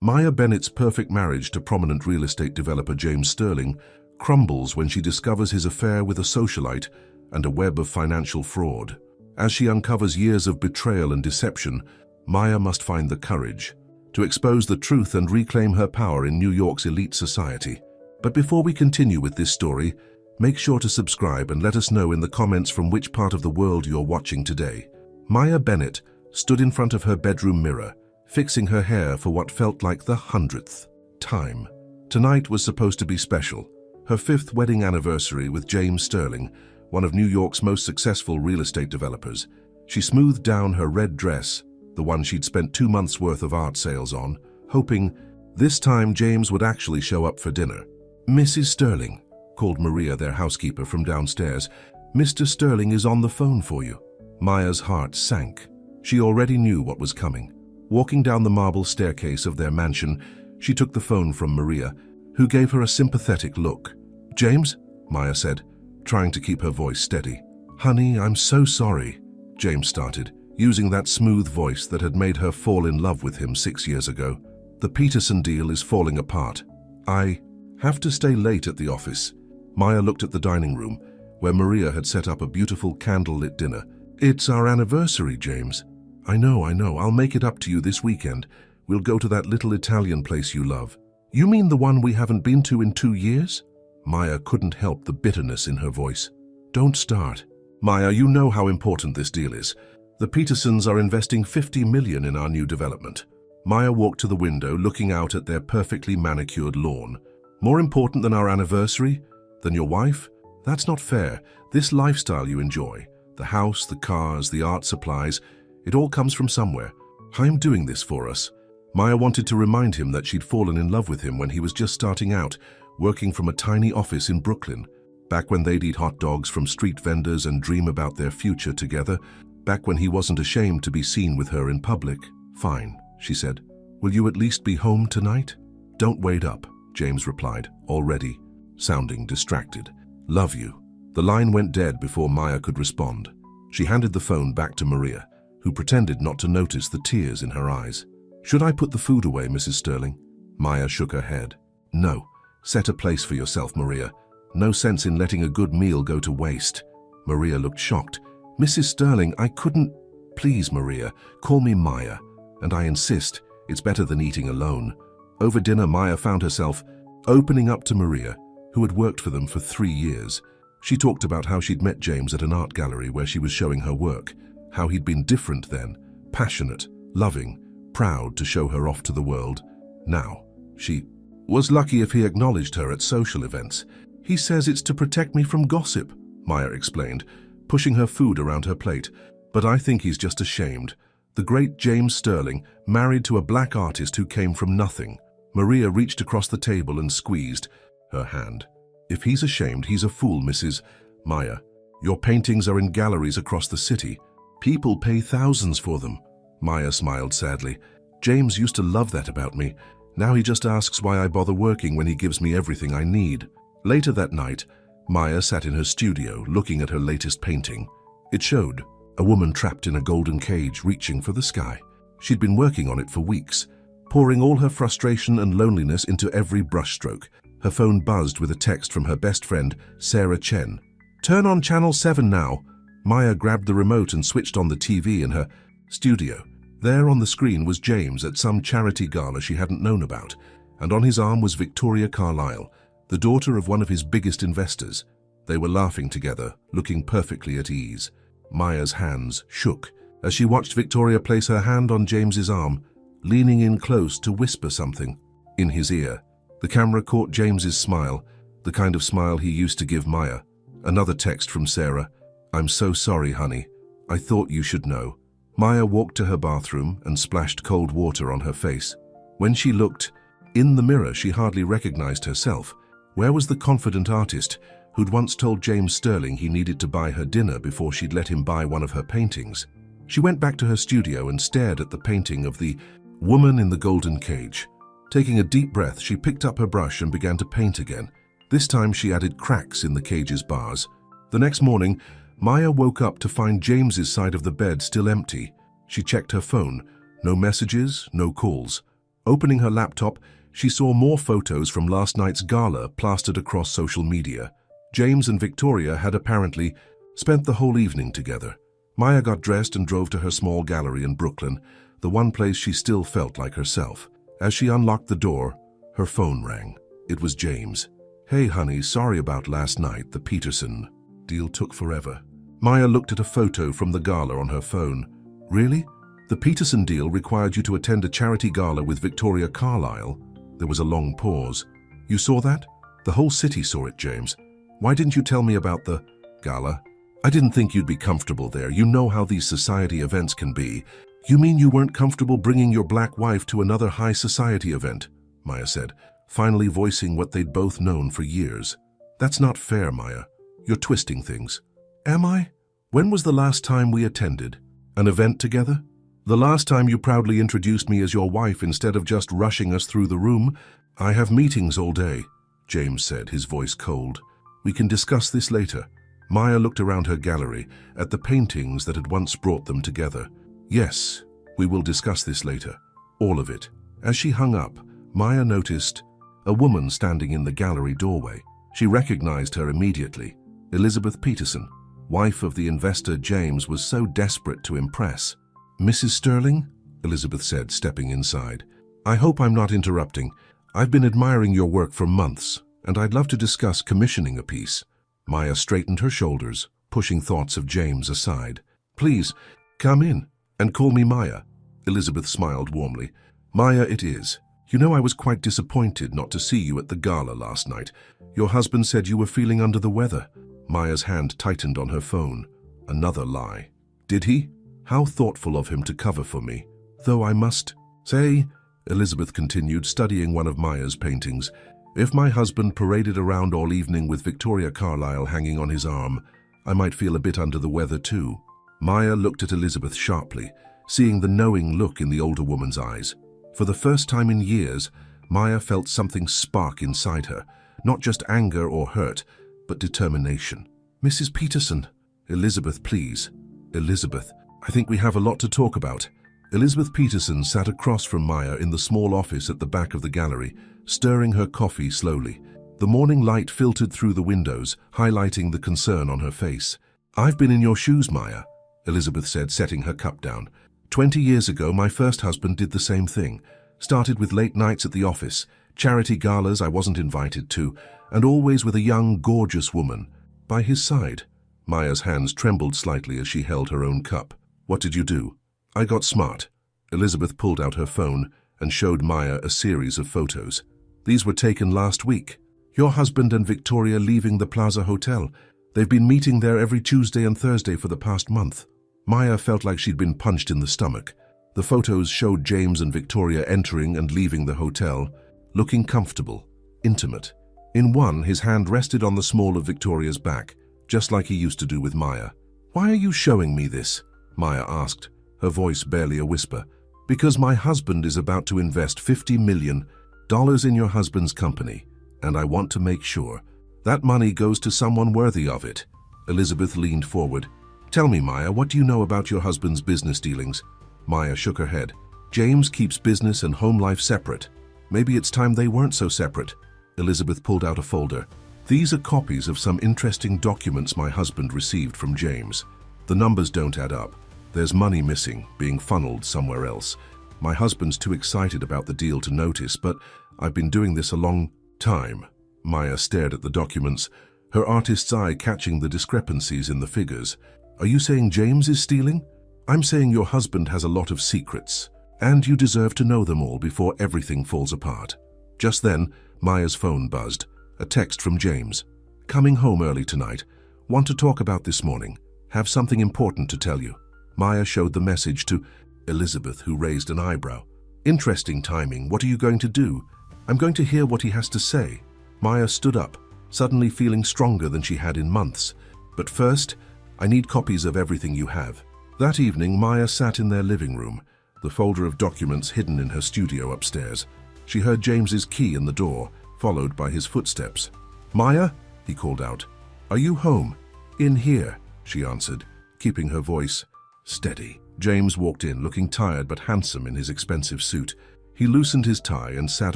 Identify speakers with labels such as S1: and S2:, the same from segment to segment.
S1: Maya Bennett's perfect marriage to prominent real estate developer James Sterling crumbles when she discovers his affair with a socialite and a web of financial fraud. As she uncovers years of betrayal and deception, Maya must find the courage to expose the truth and reclaim her power in New York's elite society. But before we continue with this story, make sure to subscribe and let us know in the comments from which part of the world you're watching today. Maya Bennett stood in front of her bedroom mirror, fixing her hair for what felt like the 100th time. Tonight was supposed to be special, her 5th wedding anniversary with James Sterling, one of New York's most successful real estate developers. She smoothed down her red dress, the one she'd spent 2 months' worth of art sales on, hoping this time James would actually show up for dinner. "Mrs. Sterling," called Maria, their housekeeper, from downstairs. "Mr. Sterling is on the phone for you." Maya's heart sank. She already knew what was coming. Walking down the marble staircase of their mansion, she took the phone from Maria, who gave her a sympathetic look. "James?" Maya said, trying to keep her voice steady. "Honey, I'm so sorry," James started, using that smooth voice that had made her fall in love with him 6 years ago. "The Peterson deal is falling apart. I have to stay late at the office." Maya looked at the dining room, where Maria had set up a beautiful candlelit dinner. "It's our anniversary, James." I know. I'll make it up to you this weekend. We'll go to that little Italian place you love." "You mean the one we haven't been to in 2 years? Maya couldn't help the bitterness in her voice. "Don't start. Maya, you know how important this deal is. The Petersons are investing $50 million in our new development." Maya walked to the window, looking out at their perfectly manicured lawn. "More important than our anniversary? Than your wife? That's not fair. This lifestyle you enjoy, the house, the cars, the art supplies, it all comes from somewhere. I'm doing this for us." Maya wanted to remind him that she'd fallen in love with him when he was just starting out, working from a tiny office in Brooklyn. Back when they'd eat hot dogs from street vendors and dream about their future together. Back when he wasn't ashamed to be seen with her in public. "Fine," she said. "Will you at least be home tonight?" "Don't wait up," James replied, already sounding distracted. "Love you." The line went dead before Maya could respond. She handed the phone back to Maria, who pretended not to notice the tears in her eyes. "Should I put the food away, Mrs. Sterling?" Maya shook her head. "No. Set a place for yourself, Maria. No sense in letting a good meal go to waste." Maria looked shocked. "Mrs. Sterling, I couldn't—" "Please, Maria, call me Maya. And I insist, it's better than eating alone." Over dinner, Maya found herself opening up to Maria, who had worked for them for 3 years. She talked about how she'd met James at an art gallery where she was showing her work, how he'd been different then, passionate, loving, proud to show her off to the world. Now, she was lucky if he acknowledged her at social events. "He says it's to protect me from gossip," Maya explained, pushing her food around her plate. "But I think he's just ashamed. The great James Sterling, married to a black artist who came from nothing." Maria reached across the table and squeezed her hand. "If he's ashamed, he's a fool, Mrs. Maya. Your paintings are in galleries across the city. People pay thousands for them." Maya smiled sadly. "James used to love that about me. Now he just asks why I bother working when he gives me everything I need." Later that night, Maya sat in her studio looking at her latest painting. It showed a woman trapped in a golden cage reaching for the sky. She'd been working on it for weeks, pouring all her frustration and loneliness into every brushstroke. Her phone buzzed with a text from her best friend, Sarah Chen. "Turn on channel 7 now." Maya grabbed the remote and switched on the TV in her studio. There on the screen was James at some charity gala she hadn't known about, and on his arm was Victoria Carlyle, the daughter of one of his biggest investors. They were laughing together, looking perfectly at ease. Maya's hands shook as she watched Victoria place her hand on James's arm, leaning in close to whisper something in his ear. The camera caught James's smile, the kind of smile he used to give Maya. Another text from Sarah. "I'm so sorry, honey. I thought you should know." Maya walked to her bathroom and splashed cold water on her face. When she looked in the mirror, she hardly recognized herself. Where was the confident artist who'd once told James Sterling he needed to buy her dinner before she'd let him buy one of her paintings? She went back to her studio and stared at the painting of the woman in the golden cage. Taking a deep breath, she picked up her brush and began to paint again. This time she added cracks in the cage's bars. The next morning, Maya woke up to find James's side of the bed still empty. She checked her phone. No messages, no calls. Opening her laptop, she saw more photos from last night's gala plastered across social media. James and Victoria had apparently spent the whole evening together. Maya got dressed and drove to her small gallery in Brooklyn, the one place she still felt like herself. As she unlocked the door, her phone rang. It was James. "Hey honey, sorry about last night, the Peterson deal took forever." Maya looked at a photo from the gala on her phone. "Really? The Peterson deal required you to attend a charity gala with Victoria Carlyle?" There was a long pause. "You saw that?" "The whole city saw it, James. Why didn't you tell me about the gala?" "I didn't think you'd be comfortable there. You know how these society events can be." "You mean you weren't comfortable bringing your black wife to another high society event?" Maya said, finally voicing what they'd both known for years. "That's not fair, Maya. You're twisting things." "Am I? When was the last time we attended an event together? The last time you proudly introduced me as your wife instead of just rushing us through the room?" "I have meetings all day," James said, his voice cold. "We can discuss this later." Maya looked around her gallery at the paintings that had once brought them together. "Yes, we will discuss this later. All of it." As she hung up, Maya noticed a woman standing in the gallery doorway. She recognized her immediately. Elizabeth Peterson, wife of the investor James was so desperate to impress. "Mrs. Sterling?" Elizabeth said, stepping inside. "I hope I'm not interrupting. I've been admiring your work for months, and I'd love to discuss commissioning a piece." Maya straightened her shoulders, pushing thoughts of James aside. "Please, come in, and call me Maya." Elizabeth smiled warmly. "Maya it is. You know, I was quite disappointed not to see you at the gala last night. Your husband said you were feeling under the weather." Maya's hand tightened on her phone. Another lie. "Did he? How thoughtful of him to cover for me. Though I must say," Elizabeth continued, studying one of Maya's paintings, "if my husband paraded around all evening with Victoria Carlyle hanging on his arm, I might feel a bit under the weather too." Maya looked at Elizabeth sharply, seeing the knowing look in the older woman's eyes. For the first time in years, Maya felt something spark inside her, not just anger or hurt, but determination. "Mrs. Peterson." "Elizabeth, please." "Elizabeth, I think we have a lot to talk about." Elizabeth Peterson sat across from Maya in the small office at the back of the gallery, stirring her coffee slowly. The morning light filtered through the windows, highlighting the concern on her face. "I've been in your shoes, Maya," Elizabeth said, setting her cup down. 20 years ago, my first husband did the same thing. Started with late nights at the office, charity galas I wasn't invited to, and always with a young, gorgeous woman by his side." Maya's hands trembled slightly as she held her own cup. "What did you do?" "I got smart." Elizabeth pulled out her phone and showed Maya a series of photos. "These were taken last week. Your husband and Victoria leaving the Plaza Hotel. They've been meeting there every Tuesday and Thursday for the past month." Maya felt like she'd been punched in the stomach. The photos showed James and Victoria entering and leaving the hotel, looking comfortable, intimate. In one, his hand rested on the small of Victoria's back, just like he used to do with Maya. "Why are you showing me this?" Maya asked, her voice barely a whisper. "Because my husband is about to invest $50 million in your husband's company, and I want to make sure that money goes to someone worthy of it." Elizabeth leaned forward. "Tell me, Maya, what do you know about your husband's business dealings?" Maya shook her head. "James keeps business and home life separate. Maybe it's time they weren't so separate." Elizabeth pulled out a folder. "These are copies of some interesting documents my husband received from James. The numbers don't add up. There's money missing, being funneled somewhere else. My husband's too excited about the deal to notice, but I've been doing this a long time." Maya stared at the documents, her artist's eye catching the discrepancies in the figures. "Are you saying James is stealing?" "I'm saying your husband has a lot of secrets, and you deserve to know them all before everything falls apart." Just then, Maya's phone buzzed. A text from James. "Coming home early tonight. Want to talk about this morning. Have something important to tell you." Maya showed the message to Elizabeth, who raised an eyebrow. "Interesting timing. What are you going to do?" "I'm going to hear what he has to say." Maya stood up, suddenly feeling stronger than she had in months. "But first, I need copies of everything you have." That evening, Maya sat in their living room, the folder of documents hidden in her studio upstairs. She heard James's key in the door, followed by his footsteps. "Maya?" he called out. "Are you home?" "In here," she answered, keeping her voice steady. James walked in, looking tired but handsome in his expensive suit. He loosened his tie and sat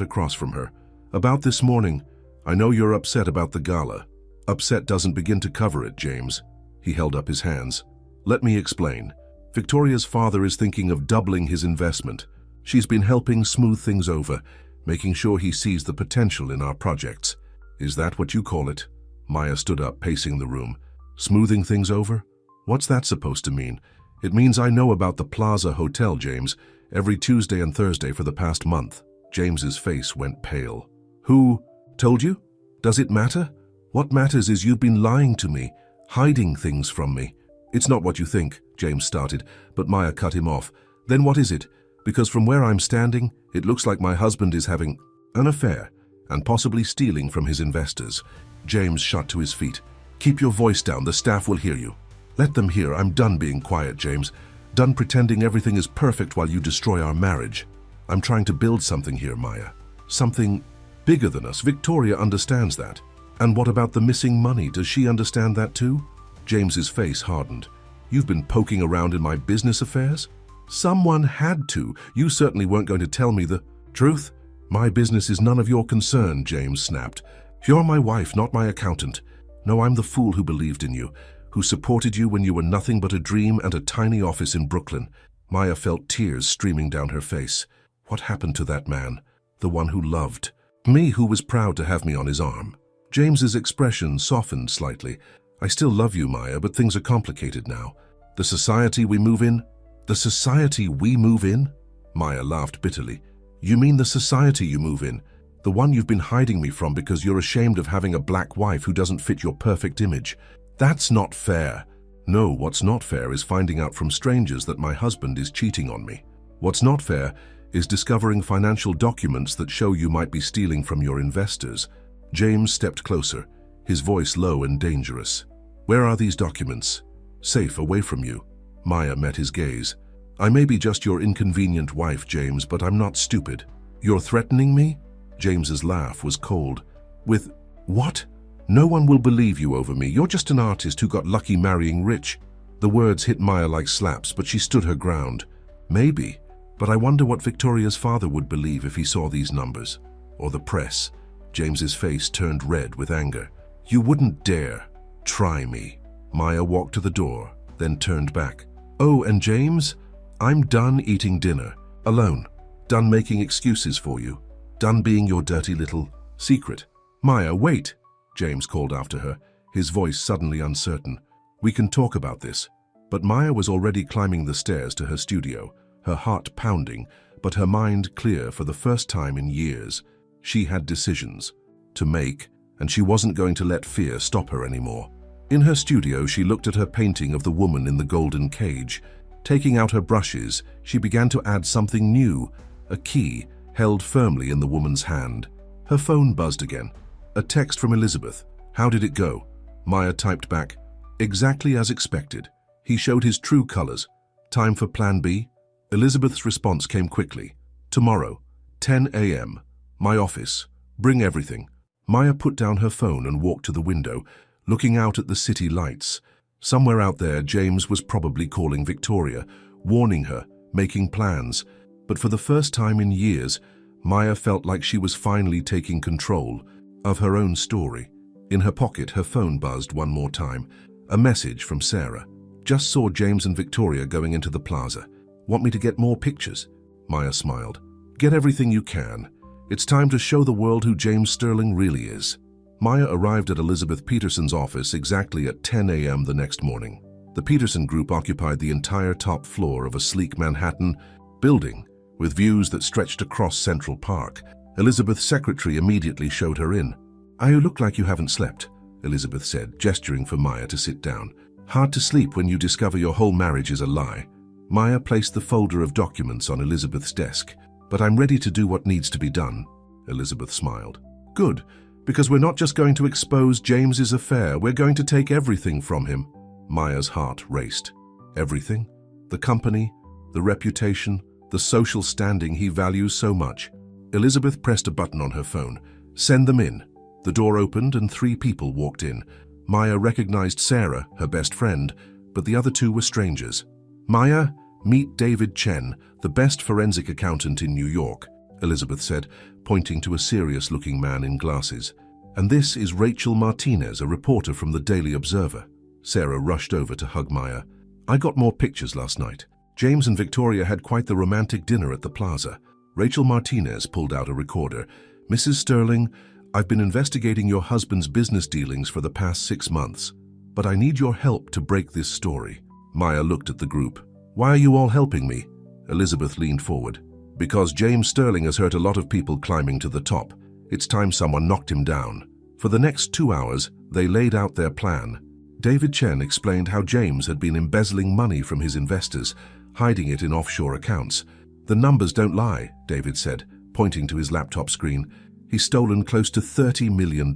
S1: across from her. About this morning, I know you're upset about the gala. Upset doesn't begin to cover it, James. He held up his hands. Let me explain. Victoria's father is thinking of doubling his investment. She's been helping smooth things over, making sure he sees the potential in our projects. Is that what you call it? Maya stood up, pacing the room. Smoothing things over? What's that supposed to mean? It means I know about the Plaza Hotel, James, every Tuesday and Thursday for the past month. James's face went pale. Who told you? Does it matter? What matters is you've been lying to me, hiding things from me. It's not what you think, James started, but Maya cut him off. Then what is it? Because from where I'm standing, it looks like my husband is having an affair and possibly stealing from his investors. James shot to his feet. Keep your voice down, the staff will hear you. Let them hear. I'm done being quiet, James. Done pretending everything is perfect while you destroy our marriage. I'm trying to build something here, Maya. Something bigger than us. Victoria understands that. And what about the missing money? Does she understand that too? James's face hardened. You've been poking around in my business affairs? Someone had to. You certainly weren't going to tell me the truth. My business is none of your concern, James snapped. You're my wife, not my accountant. No, I'm the fool who believed in you, who supported you when you were nothing but a dream and a tiny office in Brooklyn. Maya felt tears streaming down her face. What happened to that man? The one who loved me, who was proud to have me on his arm. James's expression softened slightly. I still love you, Maya, but things are complicated now. The society we move in? The society we move in? Maya laughed bitterly. You mean the society you move in? The one you've been hiding me from because you're ashamed of having a black wife who doesn't fit your perfect image. That's not fair. No, what's not fair is finding out from strangers that my husband is cheating on me. What's not fair is discovering financial documents that show you might be stealing from your investors. James stepped closer, his voice low and dangerous. Where are these documents? Safe, away from you. Maya met his gaze. I may be just your inconvenient wife, James, but I'm not stupid. You're threatening me? James's laugh was cold. With what? No one will believe you over me. You're just an artist who got lucky marrying rich. The words hit Maya like slaps, but she stood her ground. Maybe, but I wonder what Victoria's father would believe if he saw these numbers. Or the press. James's face turned red with anger. You wouldn't dare try me. Maya walked to the door, then turned back. Oh, and James, I'm done eating dinner, alone. Done making excuses for you. Done being your dirty little secret. Maya, wait, James called after her, his voice suddenly uncertain. We can talk about this. But Maya was already climbing the stairs to her studio, her heart pounding, but her mind clear for the first time in years. She had decisions to make, and she wasn't going to let fear stop her anymore. In her studio, she looked at her painting of the woman in the golden cage. Taking out her brushes, she began to add something new, a key held firmly in the woman's hand. Her phone buzzed again. A text from Elizabeth. How did it go? Maya typed back. Exactly as expected. He showed his true colors. Time for Plan B? Elizabeth's response came quickly. Tomorrow, 10 a.m. My office. Bring everything. Maya put down her phone and walked to the window, looking out at the city lights. Somewhere out there, James was probably calling Victoria, warning her, making plans. But for the first time in years, Maya felt like she was finally taking control of her own story. In her pocket, her phone buzzed one more time. A message from Sarah. Just saw James and Victoria going into the plaza. Want me to get more pictures? Maya smiled. Get everything you can. It's time to show the world who James Sterling really is. Maya arrived at Elizabeth Peterson's office exactly at 10 a.m. the next morning. The Peterson Group occupied the entire top floor of a sleek Manhattan building with views that stretched across Central Park. Elizabeth's secretary immediately showed her in. You look like you haven't slept, Elizabeth said, gesturing for Maya to sit down. Hard to sleep when you discover your whole marriage is a lie. Maya placed the folder of documents on Elizabeth's desk. But I'm ready to do what needs to be done, Elizabeth smiled. Good, because we're not just going to expose James's affair, we're going to take everything from him. Maya's heart raced. Everything? The company, the reputation, the social standing he values so much. Elizabeth pressed a button on her phone. Send them in. The door opened and 3 people walked in. Maya recognized Sarah, her best friend, but the other 2 were strangers. Maya, meet David Chen, the best forensic accountant in New York. Elizabeth said, pointing to a serious-looking man in glasses. "And this is Rachel Martinez, a reporter from the Daily Observer." Sarah rushed over to hug Maya. "I got more pictures last night. James and Victoria had quite the romantic dinner at the plaza." Rachel Martinez pulled out a recorder. "Mrs. Sterling, I've been investigating your husband's business dealings for the past 6 months, but I need your help to break this story." Maya looked at the group. "Why are you all helping me?" Elizabeth leaned forward. "Because James Sterling has hurt a lot of people climbing to the top. It's time someone knocked him down." For the next 2 hours, they laid out their plan. David Chen explained how James had been embezzling money from his investors, hiding it in offshore accounts. "The numbers don't lie," David said, pointing to his laptop screen. "He's stolen close to $30 million.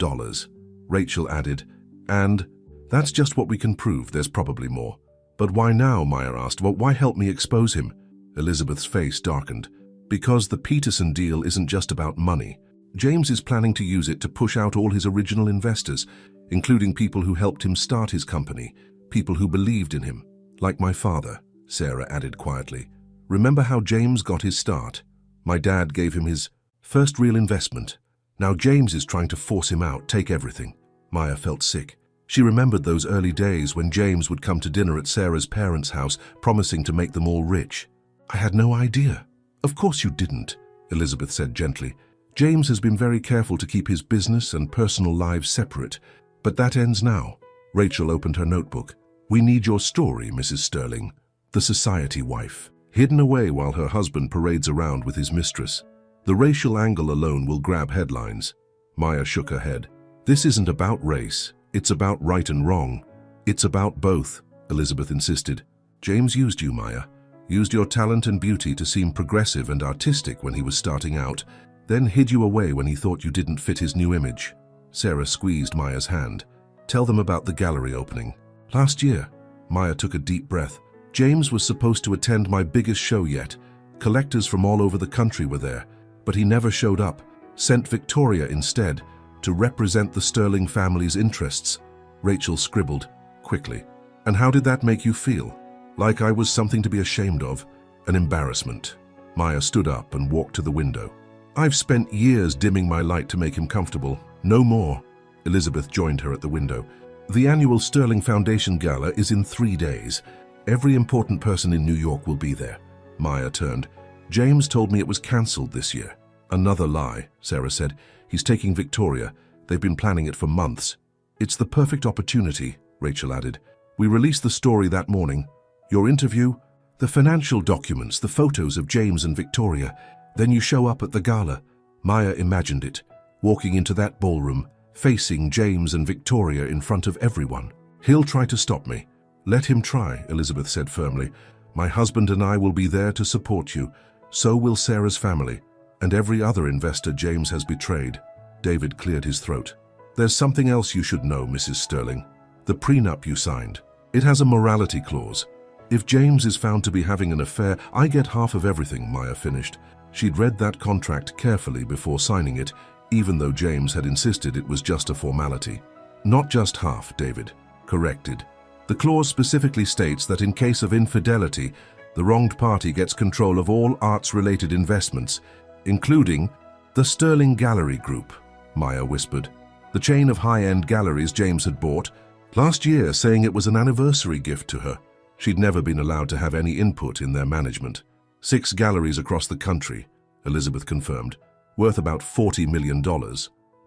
S1: Rachel added, "And that's just what we can prove. There's probably more." "But why now?" Maya asked. "Well, why help me expose him?" Elizabeth's face darkened. "Because the Peterson deal isn't just about money. James is planning to use it to push out all his original investors, including people who helped him start his company, people who believed in him. Like my father," Sarah added quietly. "Remember how James got his start? My dad gave him his first real investment. Now James is trying to force him out, take everything." Maya felt sick. She remembered those early days when James would come to dinner at Sarah's parents' house, promising to make them all rich. "I had no idea." "Of course you didn't," Elizabeth said gently. "James has been very careful to keep his business and personal lives separate, but that ends now." Rachel opened her notebook. "We need your story, Mrs. Sterling. The society wife, hidden away while her husband parades around with his mistress. The racial angle alone will grab headlines." Maya shook her head. "This isn't about race. It's about right and wrong." "It's about both," Elizabeth insisted. "James used you, Maya. Used your talent and beauty to seem progressive and artistic when he was starting out, then hid you away when he thought you didn't fit his new image." Sarah squeezed Maya's hand. "Tell them about the gallery opening." "Last year." Maya took a deep breath. "James was supposed to attend my biggest show yet. Collectors from all over the country were there, but he never showed up. Sent Victoria instead, to represent the Sterling family's interests." Rachel scribbled quickly. "And how did that make you feel? Like I was something to be ashamed of? An embarrassment?" Maya stood up and walked to the window. "I've spent years dimming my light to make him comfortable. No more." Elizabeth joined her at the window. "The annual Sterling Foundation Gala is in 3 days. Every important person in New York will be there." Maya turned. "James told me it was cancelled this year." "Another lie," Sarah said. "He's taking Victoria. They've been planning it for months." "It's the perfect opportunity," Rachel added. "We released the story that morning. Your interview, the financial documents, the photos of James and Victoria. Then you show up at the gala." Maya imagined it, walking into that ballroom, facing James and Victoria in front of everyone. "He'll try to stop me." "Let him try," Elizabeth said firmly. "My husband and I will be there to support you. So will Sarah's family, and every other investor James has betrayed." David cleared his throat. "There's something else you should know, Mrs. Sterling. The prenup you signed. It has a morality clause. If James is found to be having an affair, I get half of everything," Maya finished. She'd read that contract carefully before signing it, even though James had insisted it was just a formality. "Not just half," David corrected. "The clause specifically states that in case of infidelity, the wronged party gets control of all arts-related investments, including the Sterling Gallery Group," Maya whispered. "The chain of high-end galleries James had bought last year, saying it was an anniversary gift to her. She'd never been allowed to have any input in their management. 6 galleries across the country," Elizabeth confirmed, "worth about $40 million.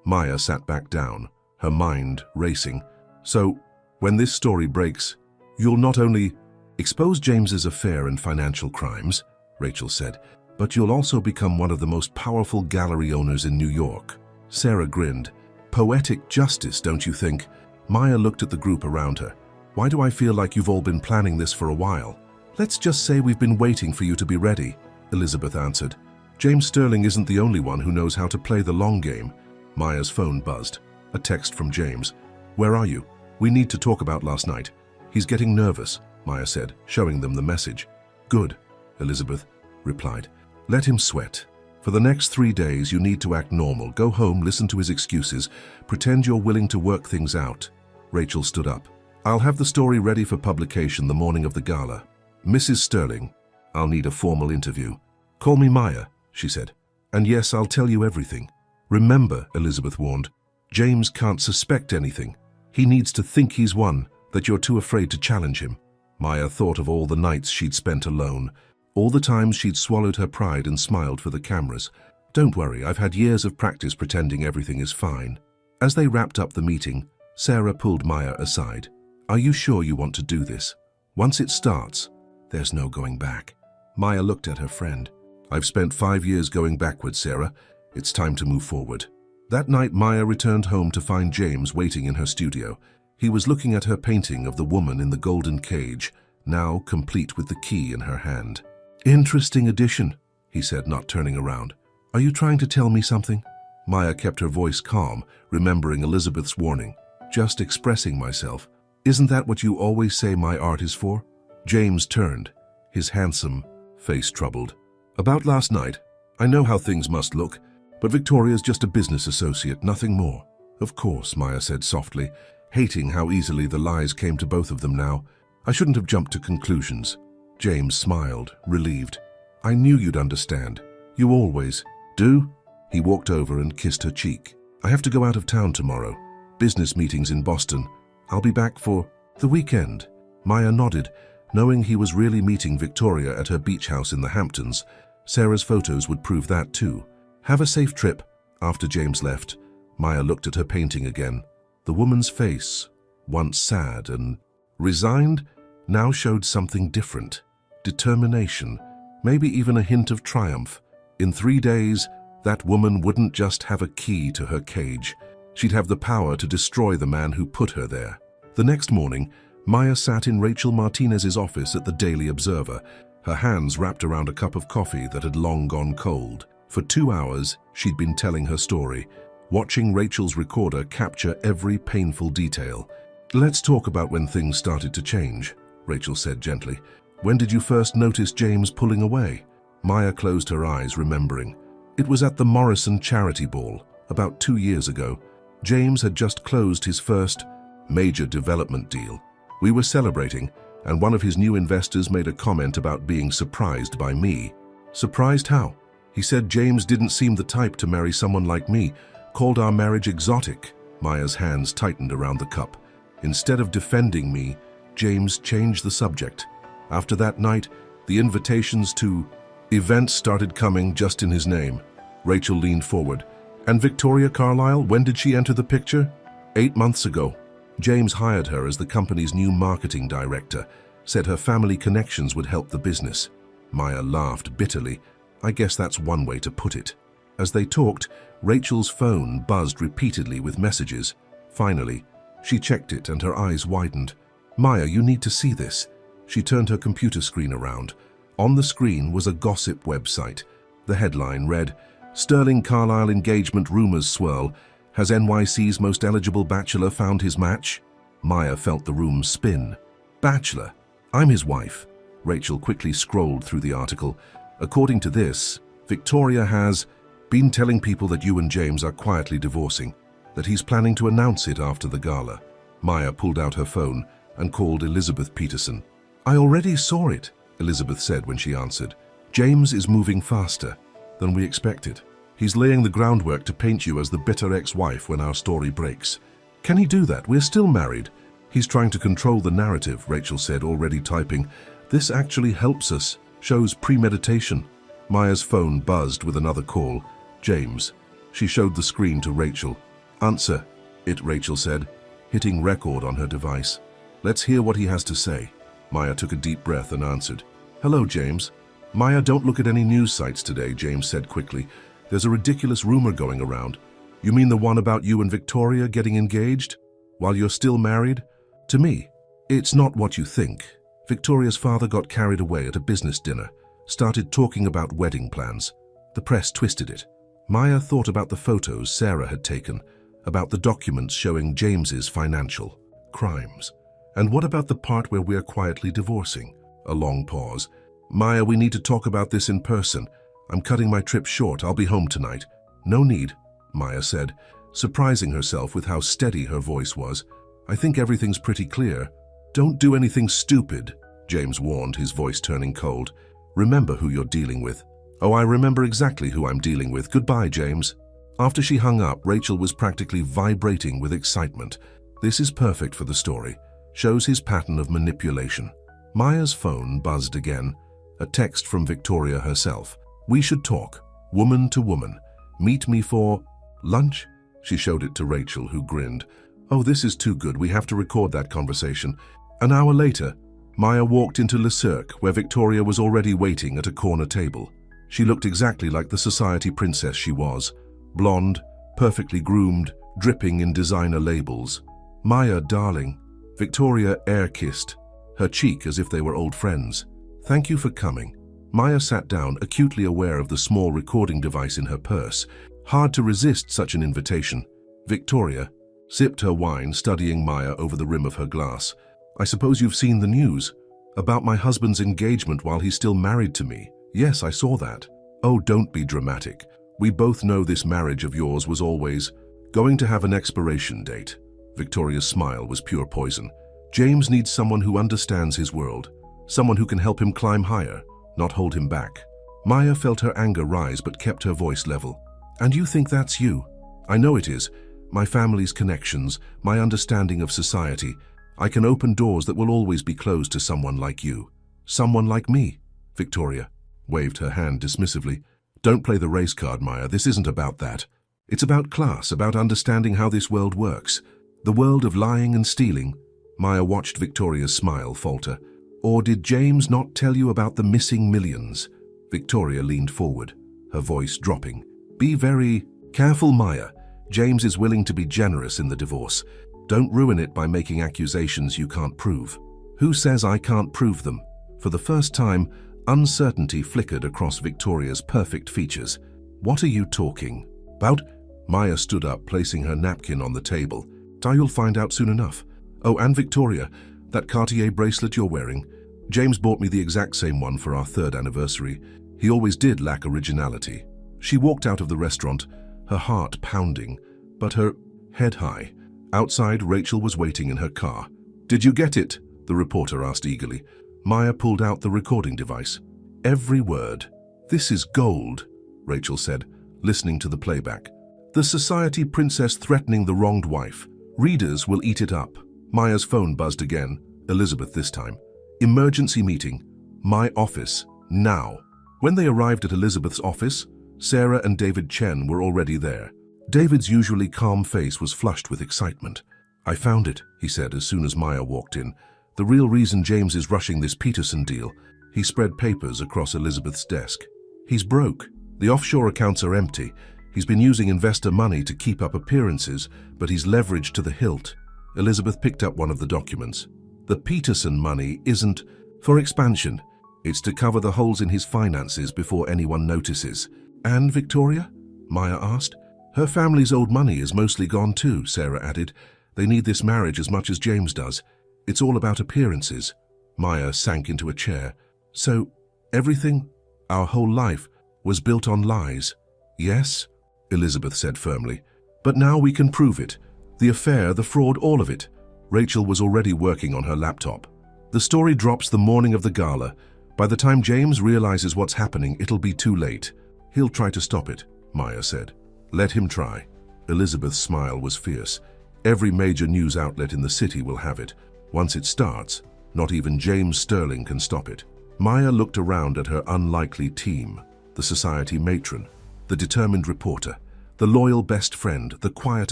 S1: Maya sat back down, her mind racing. "So, when this story breaks, you'll not only expose James's affair and financial crimes," Rachel said, "but you'll also become one of the most powerful gallery owners in New York." Sarah grinned. "Poetic justice, don't you think?" Maya looked at the group around her. "Why do I feel like you've all been planning this for a while?" "Let's just say we've been waiting for you to be ready," Elizabeth answered. "James Sterling isn't the only one who knows how to play the long game." Maya's phone buzzed. A text from James. "Where are you? We need to talk about last night." "He's getting nervous," Maya said, showing them the message. "Good," Elizabeth replied. "Let him sweat. For the next 3 days, you need to act normal. Go home, listen to his excuses, pretend you're willing to work things out." Rachel stood up. "I'll have the story ready for publication the morning of the gala. Mrs. Sterling, I'll need a formal interview." "Call me Maya," she said. And yes, I'll tell you everything. Remember, Elizabeth warned, James can't suspect anything. He needs to think he's won, that you're too afraid to challenge him. Maya thought of all the nights she'd spent alone, all the times she'd swallowed her pride and smiled for the cameras. Don't worry, I've had years of practice pretending everything is fine. As they wrapped up the meeting, Sarah pulled Maya aside. Are you sure you want to do this? Once it starts, there's no going back. Maya looked at her friend. I've spent 5 years going backwards, Sarah. It's time to move forward. That night, Maya returned home to find James waiting in her studio. He was looking at her painting of the woman in the golden cage, now complete with the key in her hand. Interesting addition, he said, not turning around. Are you trying to tell me something? Maya kept her voice calm, remembering Elizabeth's warning. Just expressing myself. Isn't that what you always say my art is for? James turned, his handsome face troubled. About last night, I know how things must look, but Victoria's just a business associate, nothing more. Of course, Maya said softly, hating how easily the lies came to both of them now. I shouldn't have jumped to conclusions. James smiled, relieved. I knew you'd understand. You always do. He walked over and kissed her cheek. I have to go out of town tomorrow. Business meetings in Boston. I'll be back for the weekend. Maya nodded, knowing he was really meeting Victoria at her beach house in the Hamptons. Sarah's photos would prove that too. Have a safe trip. After James left, Maya looked at her painting again. The woman's face, once sad and resigned, now showed something different. Determination, maybe even a hint of triumph. In 3 days, that woman wouldn't just have a key to her cage. She'd have the power to destroy the man who put her there. The next morning, Maya sat in Rachel Martinez's office at the Daily Observer, her hands wrapped around a cup of coffee that had long gone cold. For 2 hours, she'd been telling her story, watching Rachel's recorder capture every painful detail. Let's talk about when things started to change, Rachel said gently. When did you first notice James pulling away? Maya closed her eyes, remembering. It was at the Morrison charity ball, about 2 years ago. James had just closed his first major development deal. We were celebrating, and one of his new investors made a comment about being surprised by me. Surprised how? He said James didn't seem the type to marry someone like me, called our marriage exotic. Maya's hands tightened around the cup. Instead of defending me, James changed the subject. After that night, the invitations to events started coming just in his name. Rachel leaned forward. And Victoria Carlyle, when did she enter the picture? 8 months ago. James hired her as the company's new marketing director, said her family connections would help the business. Maya laughed bitterly. I guess that's one way to put it. As they talked, Rachel's phone buzzed repeatedly with messages. Finally, she checked it and her eyes widened. Maya, you need to see this. She turned her computer screen around. On the screen was a gossip website. The headline read, Sterling Carlyle engagement rumors swirl. Has NYC's most eligible bachelor found his match? Maya felt the room spin. Bachelor? I'm his wife. Rachel quickly scrolled through the article. According to this, Victoria has been telling people that you and James are quietly divorcing, that he's planning to announce it after the gala. Maya pulled out her phone and called Elizabeth Peterson. I already saw it, Elizabeth said when she answered. James is moving faster than we expected. He's laying the groundwork to paint you as the bitter ex-wife when our story breaks. Can he do that? We're still married. He's trying to control the narrative, Rachel said, already typing. This actually helps us, shows premeditation. Maya's phone buzzed with another call. James. She showed the screen to Rachel. Answer it, Rachel said, hitting record on her device. Let's hear what he has to say. Maya took a deep breath and answered. Hello, James. Maya, don't look at any news sites today, James said quickly. There's a ridiculous rumor going around. You mean the one about you and Victoria getting engaged? While you're still married? To me, it's not what you think. Victoria's father got carried away at a business dinner, started talking about wedding plans. The press twisted it. Maya thought about the photos Sarah had taken, about the documents showing James's financial crimes. And what about the part where we're quietly divorcing? A long pause. Maya, we need to talk about this in person. I'm cutting my trip short. I'll be home tonight. No need, Maya said, surprising herself with how steady her voice was. I think everything's pretty clear. Don't do anything stupid, James warned, his voice turning cold. Remember who you're dealing with. Oh, I remember exactly who I'm dealing with. Goodbye, James. After she hung up, Rachel was practically vibrating with excitement. This is perfect for the story. Shows his pattern of manipulation. Maya's phone buzzed again. A text from Victoria herself. We should talk. Woman to woman. Meet me for lunch? She showed it to Rachel, who grinned. Oh, this is too good. We have to record that conversation. An hour later, Maya walked into Le Cirque, where Victoria was already waiting at a corner table. She looked exactly like the society princess she was. Blonde, perfectly groomed, dripping in designer labels. Maya, darling. Victoria air-kissed, her cheek as if they were old friends. Thank you for coming. Maya sat down, acutely aware of the small recording device in her purse. Hard to resist such an invitation. Victoria sipped her wine, studying Maya over the rim of her glass. I suppose you've seen the news about my husband's engagement while he's still married to me. Yes, I saw that. Oh, don't be dramatic. We both know this marriage of yours was always going to have an expiration date. Victoria's smile was pure poison. James needs someone who understands his world, someone who can help him climb higher, not hold him back. Maya felt her anger rise but kept her voice level. And you think that's you? I know it is. My family's connections, my understanding of society. I can open doors that will always be closed to someone like you. Someone like me. Victoria waved her hand dismissively. Don't play the race card, Maya. This isn't about that. It's about class, about understanding how this world works. The world of lying and stealing. Maya watched Victoria's smile falter. Or did James not tell you about the missing millions? Victoria leaned forward, her voice dropping. Be very careful, Maya. James is willing to be generous in the divorce. Don't ruin it by making accusations you can't prove. Who says I can't prove them? For the first time, uncertainty flickered across Victoria's perfect features. What are you talking about? Maya stood up, placing her napkin on the table. You'll find out soon enough. Oh, and Victoria, that Cartier bracelet you're wearing. James bought me the exact same one for our 3rd anniversary. He always did lack originality. She walked out of the restaurant, her heart pounding, but her head high. Outside, Rachel was waiting in her car. Did you get it? The reporter asked eagerly. Maya pulled out the recording device. Every word. This is gold, Rachel said, listening to the playback. The society princess threatening the wronged wife. Readers will eat it up. Maya's phone buzzed again, Elizabeth this time. Emergency meeting. My office. Now. When they arrived at Elizabeth's office, Sarah and David Chen were already there. David's usually calm face was flushed with excitement. I found it, he said as soon as Maya walked in. The real reason James is rushing this Peterson deal. He spread papers across Elizabeth's desk. He's broke. The offshore accounts are empty. He's been using investor money to keep up appearances, but he's leveraged to the hilt. Elizabeth picked up one of the documents. The Peterson money isn't for expansion. It's to cover the holes in his finances before anyone notices. And Victoria? Maya asked. Her family's old money is mostly gone too, Sarah added. They need this marriage as much as James does. It's all about appearances. Maya sank into a chair. So, everything, our whole life, was built on lies. Yes, Elizabeth said firmly. But now we can prove it. The affair, the fraud, all of it. Rachel was already working on her laptop. The story drops the morning of the gala. By the time James realizes what's happening, it'll be too late. He'll try to stop it, Maya said. Let him try. Elizabeth's smile was fierce. Every major news outlet in the city will have it. Once it starts, not even James Sterling can stop it. Maya looked around at her unlikely team, the society matron, the determined reporter, the loyal best friend, the quiet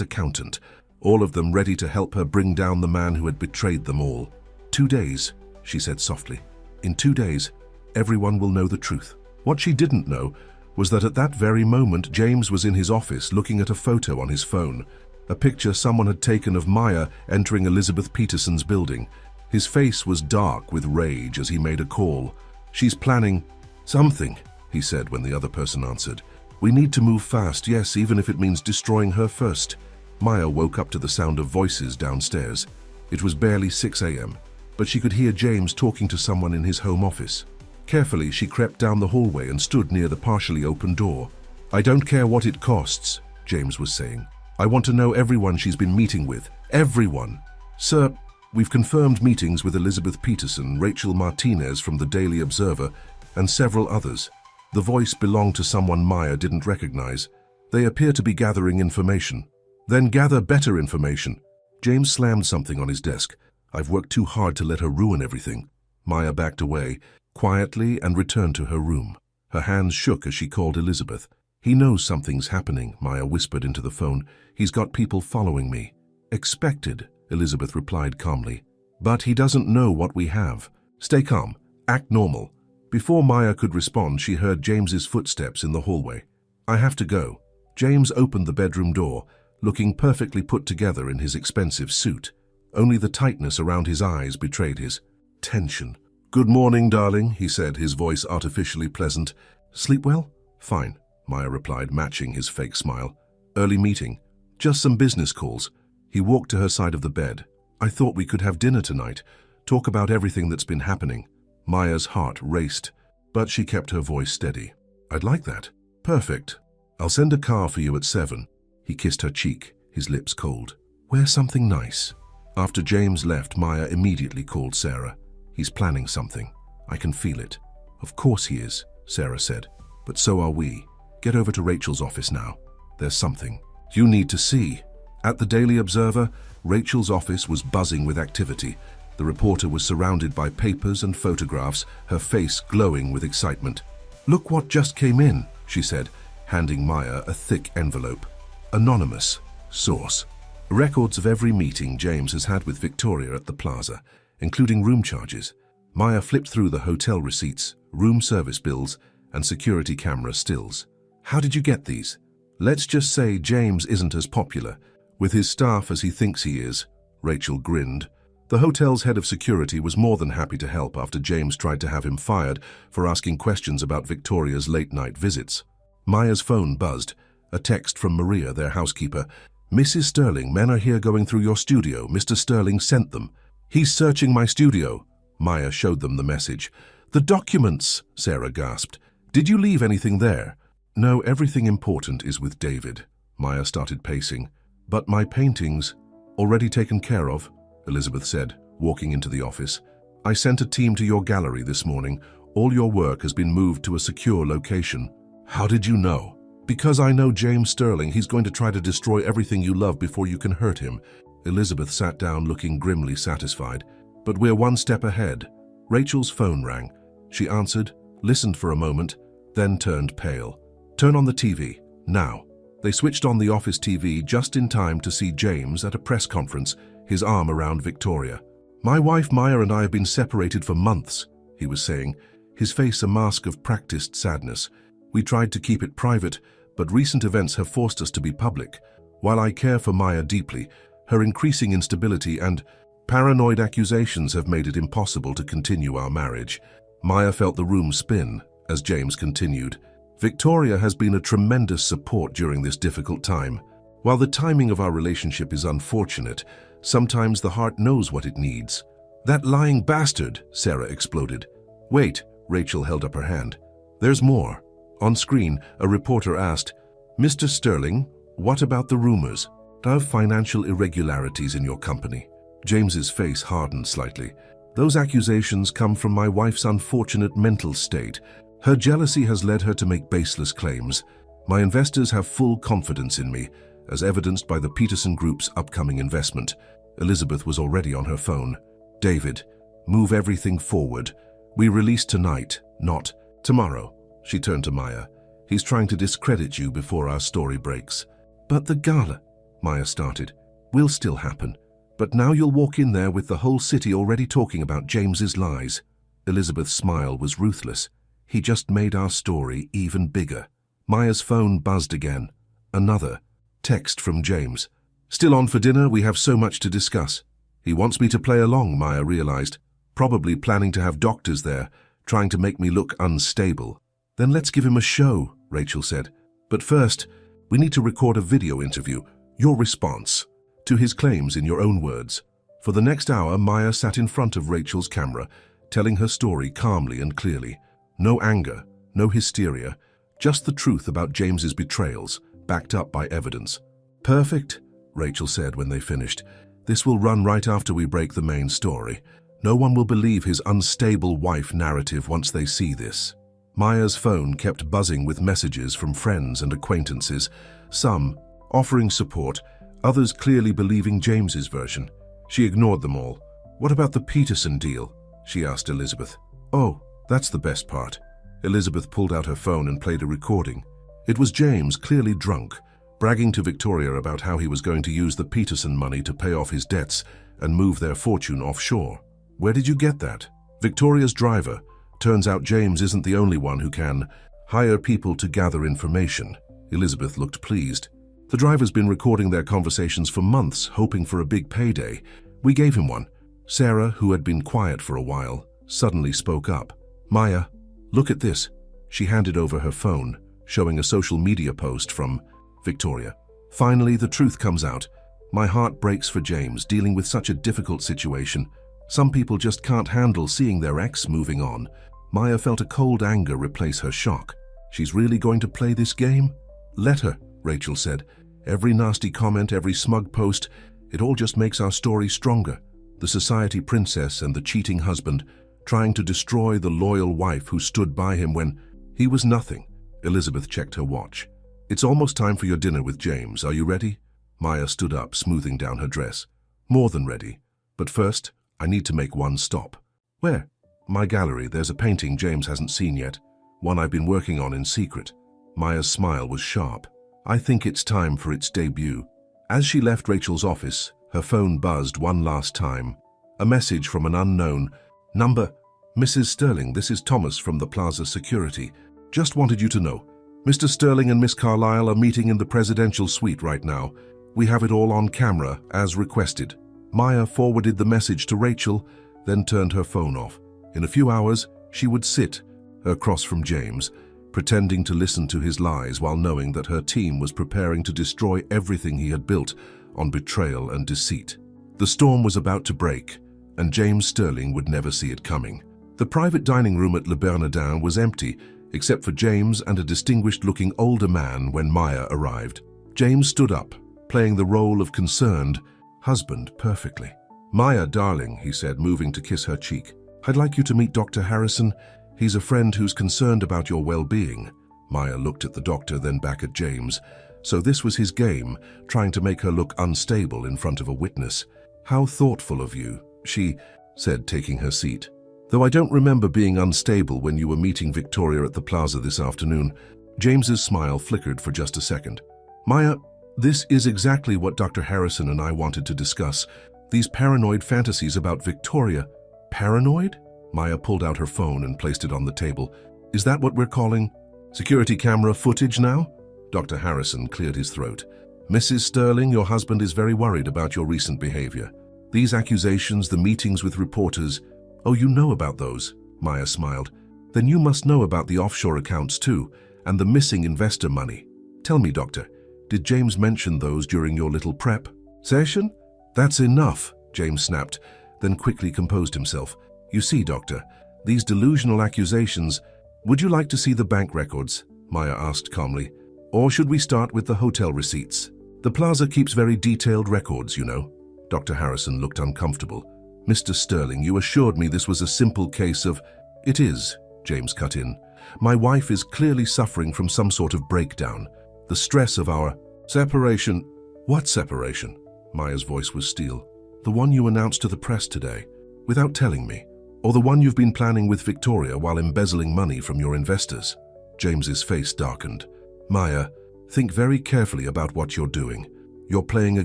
S1: accountant, all of them ready to help her bring down the man who had betrayed them all. 2 days, she said softly. In 2 days, everyone will know the truth. What she didn't know was that at that very moment, James was in his office looking at a photo on his phone, a picture someone had taken of Maya entering Elizabeth Peterson's building. His face was dark with rage as he made a call. She's planning something, he said when the other person answered. We need to move fast, yes, even if it means destroying her first. Maya woke up to the sound of voices downstairs. It was barely 6 a.m., but she could hear James talking to someone in his home office. Carefully, she crept down the hallway and stood near the partially open door. I don't care what it costs, James was saying. I want to know everyone she's been meeting with. Everyone. Sir, we've confirmed meetings with Elizabeth Peterson, Rachel Martinez from the Daily Observer, and several others. The voice belonged to someone Maya didn't recognize. They appear to be gathering information. Then gather better information. James slammed something on his desk. I've worked too hard to let her ruin everything. Maya backed away, quietly, and returned to her room. Her hands shook as she called Elizabeth. He knows something's happening, Maya whispered into the phone. He's got people following me. Expected, Elizabeth replied calmly. But he doesn't know what we have. Stay calm. Act normal. Before Maya could respond, she heard James's footsteps in the hallway. I have to go. James opened the bedroom door, looking perfectly put together in his expensive suit. Only the tightness around his eyes betrayed his tension. Good morning, darling, he said, his voice artificially pleasant. Sleep well? Fine, Maya replied, matching his fake smile. Early meeting. Just some business calls. He walked to her side of the bed. I thought we could have dinner tonight, talk about everything that's been happening. Maya's heart raced, but she kept her voice steady. I'd like that. Perfect. I'll send a car for you at 7. He kissed her cheek, his lips cold. Wear something nice. After James left, Maya immediately called Sarah. He's planning something. I can feel it. Of course he is, Sarah said. But so are we. Get over to Rachel's office now. There's something you need to see. At the Daily Observer, Rachel's office was buzzing with activity. The reporter was surrounded by papers and photographs, her face glowing with excitement. Look what just came in, she said, handing Maya a thick envelope. Anonymous. Source. Records of every meeting James has had with Victoria at the plaza, including room charges. Maya flipped through the hotel receipts, room service bills, and security camera stills. How did you get these? Let's just say James isn't as popular with his staff as he thinks he is. Rachel grinned. The hotel's head of security was more than happy to help after James tried to have him fired for asking questions about Victoria's late-night visits. Maya's phone buzzed. A text from Maria, their housekeeper. Mrs. Sterling, men are here going through your studio. Mr. Sterling sent them. He's searching my studio. Maya showed them the message. The documents, Sarah gasped. Did you leave anything there? No, everything important is with David. Maya started pacing. But my paintings, already taken care of, Elizabeth said, walking into the office. I sent a team to your gallery this morning. All your work has been moved to a secure location. How did you know? Because I know James Sterling. He's going to try to destroy everything you love before you can hurt him. Elizabeth sat down looking grimly satisfied. But we're one step ahead. Rachel's phone rang. She answered, listened for a moment, then turned pale. Turn on the TV, now. They switched on the office TV just in time to see James at a press conference, his arm around Victoria. My wife Maya and I have been separated for months, he was saying, his face a mask of practiced sadness. We tried to keep it private, but recent events have forced us to be public. While I care for Maya deeply, her increasing instability and paranoid accusations have made it impossible to continue our marriage. Maya felt the room spin as James continued. Victoria has been a tremendous support during this difficult time. While the timing of our relationship is unfortunate, sometimes the heart knows what it needs. That lying bastard, Sarah exploded. Wait, Rachel held up her hand. There's more. On screen, a reporter asked, Mr. Sterling, what about the rumors of financial irregularities in your company? James's face hardened slightly. Those accusations come from my wife's unfortunate mental state. Her jealousy has led her to make baseless claims. My investors have full confidence in me, as evidenced by the Peterson Group's upcoming investment. Elizabeth was already on her phone. David, move everything forward. We release tonight, not tomorrow. She turned to Maya. He's trying to discredit you before our story breaks. But the gala, Maya started, will still happen. But now you'll walk in there with the whole city already talking about James's lies. Elizabeth's smile was ruthless. He just made our story even bigger. Maya's phone buzzed again. Another text from James. Still on for dinner? We have so much to discuss. He wants me to play along, Maya realized. Probably planning to have doctors there, trying to make me look unstable. Then let's give him a show, Rachel said. But first, we need to record a video interview. Your response to his claims in your own words. For the next hour, Maya sat in front of Rachel's camera, telling her story calmly and clearly. No anger, no hysteria, just the truth about James's betrayals, backed up by evidence. Perfect, Rachel said when they finished. This will run right after we break the main story. No one will believe his unstable wife narrative once they see this. Maya's phone kept buzzing with messages from friends and acquaintances, some offering support, others clearly believing James's version. She ignored them all. "What about the Peterson deal?" she asked Elizabeth. "Oh, that's the best part." Elizabeth pulled out her phone and played a recording. It was James, clearly drunk, bragging to Victoria about how he was going to use the Peterson money to pay off his debts and move their fortune offshore. "Where did you get that?" "Victoria's driver. Turns out James isn't the only one who can hire people to gather information." Elizabeth looked pleased. "The driver's been recording their conversations for months, hoping for a big payday. We gave him one." Sarah, who had been quiet for a while, suddenly spoke up. "Maya, look at this." She handed over her phone, showing a social media post from Victoria. "Finally, the truth comes out. My heart breaks for James, dealing with such a difficult situation. Some people just can't handle seeing their ex moving on." Maya felt a cold anger replace her shock. "She's really going to play this game?" "Let her," Rachel said. "Every nasty comment, every smug post, it all just makes our story stronger. The society princess and the cheating husband, trying to destroy the loyal wife who stood by him when he was nothing." Elizabeth checked her watch. "It's almost time for your dinner with James. Are you ready?" Maya stood up, smoothing down her dress. "More than ready. But first, I need to make one stop." "Where?" "My gallery. There's a painting James hasn't seen yet. One I've been working on in secret." Maya's smile was sharp. "I think it's time for its debut." As she left Rachel's office, her phone buzzed one last time. A message from an unknown number. "Mrs. Sterling, this is Thomas from the Plaza Security. Just wanted you to know. Mr. Sterling and Miss Carlyle are meeting in the presidential suite right now. We have it all on camera, as requested." Maya forwarded the message to Rachel, then turned her phone off. In a few hours, she would sit across from James, pretending to listen to his lies while knowing that her team was preparing to destroy everything he had built on betrayal and deceit. The storm was about to break, and James Sterling would never see it coming. The private dining room at Le Bernardin was empty, except for James and a distinguished-looking older man when Maya arrived. James stood up, playing the role of concerned husband perfectly. "Maya, darling," he said, moving to kiss her cheek. "I'd like you to meet Dr. Harrison. He's a friend who's concerned about your well-being." Maya looked at the doctor, then back at James. So this was his game, trying to make her look unstable in front of a witness. "How thoughtful of you," she said, taking her seat. "Though I don't remember being unstable when you were meeting Victoria at the plaza this afternoon." James's smile flickered for just a second. "Maya, this is exactly what Dr. Harrison and I wanted to discuss. These paranoid fantasies about Victoria." "Paranoid?" Maya pulled out her phone and placed it on the table. "Is that what we're calling security camera footage now?" Dr. Harrison cleared his throat. "Mrs. Sterling, your husband is very worried about your recent behavior. These accusations, the meetings with reporters—" "Oh, you know about those?" Maya smiled. "Then you must know about the offshore accounts too, and the missing investor money. Tell me, doctor, did James mention those during your little prep session?" "That's enough," James snapped, then quickly composed himself. "You see, doctor, these delusional accusations—" "Would you like to see the bank records?" Maya asked calmly. "Or should we start with the hotel receipts? The plaza keeps very detailed records, you know." Dr. Harrison looked uncomfortable. "Mr. Sterling, you assured me this was a simple case of—" "It is," James cut in. "My wife is clearly suffering from some sort of breakdown. The stress of our separation—" "What separation?" Maya's voice was steel. "The one you announced to the press today, without telling me. Or the one you've been planning with Victoria while embezzling money from your investors." James's face darkened. "Maya, think very carefully about what you're doing. You're playing a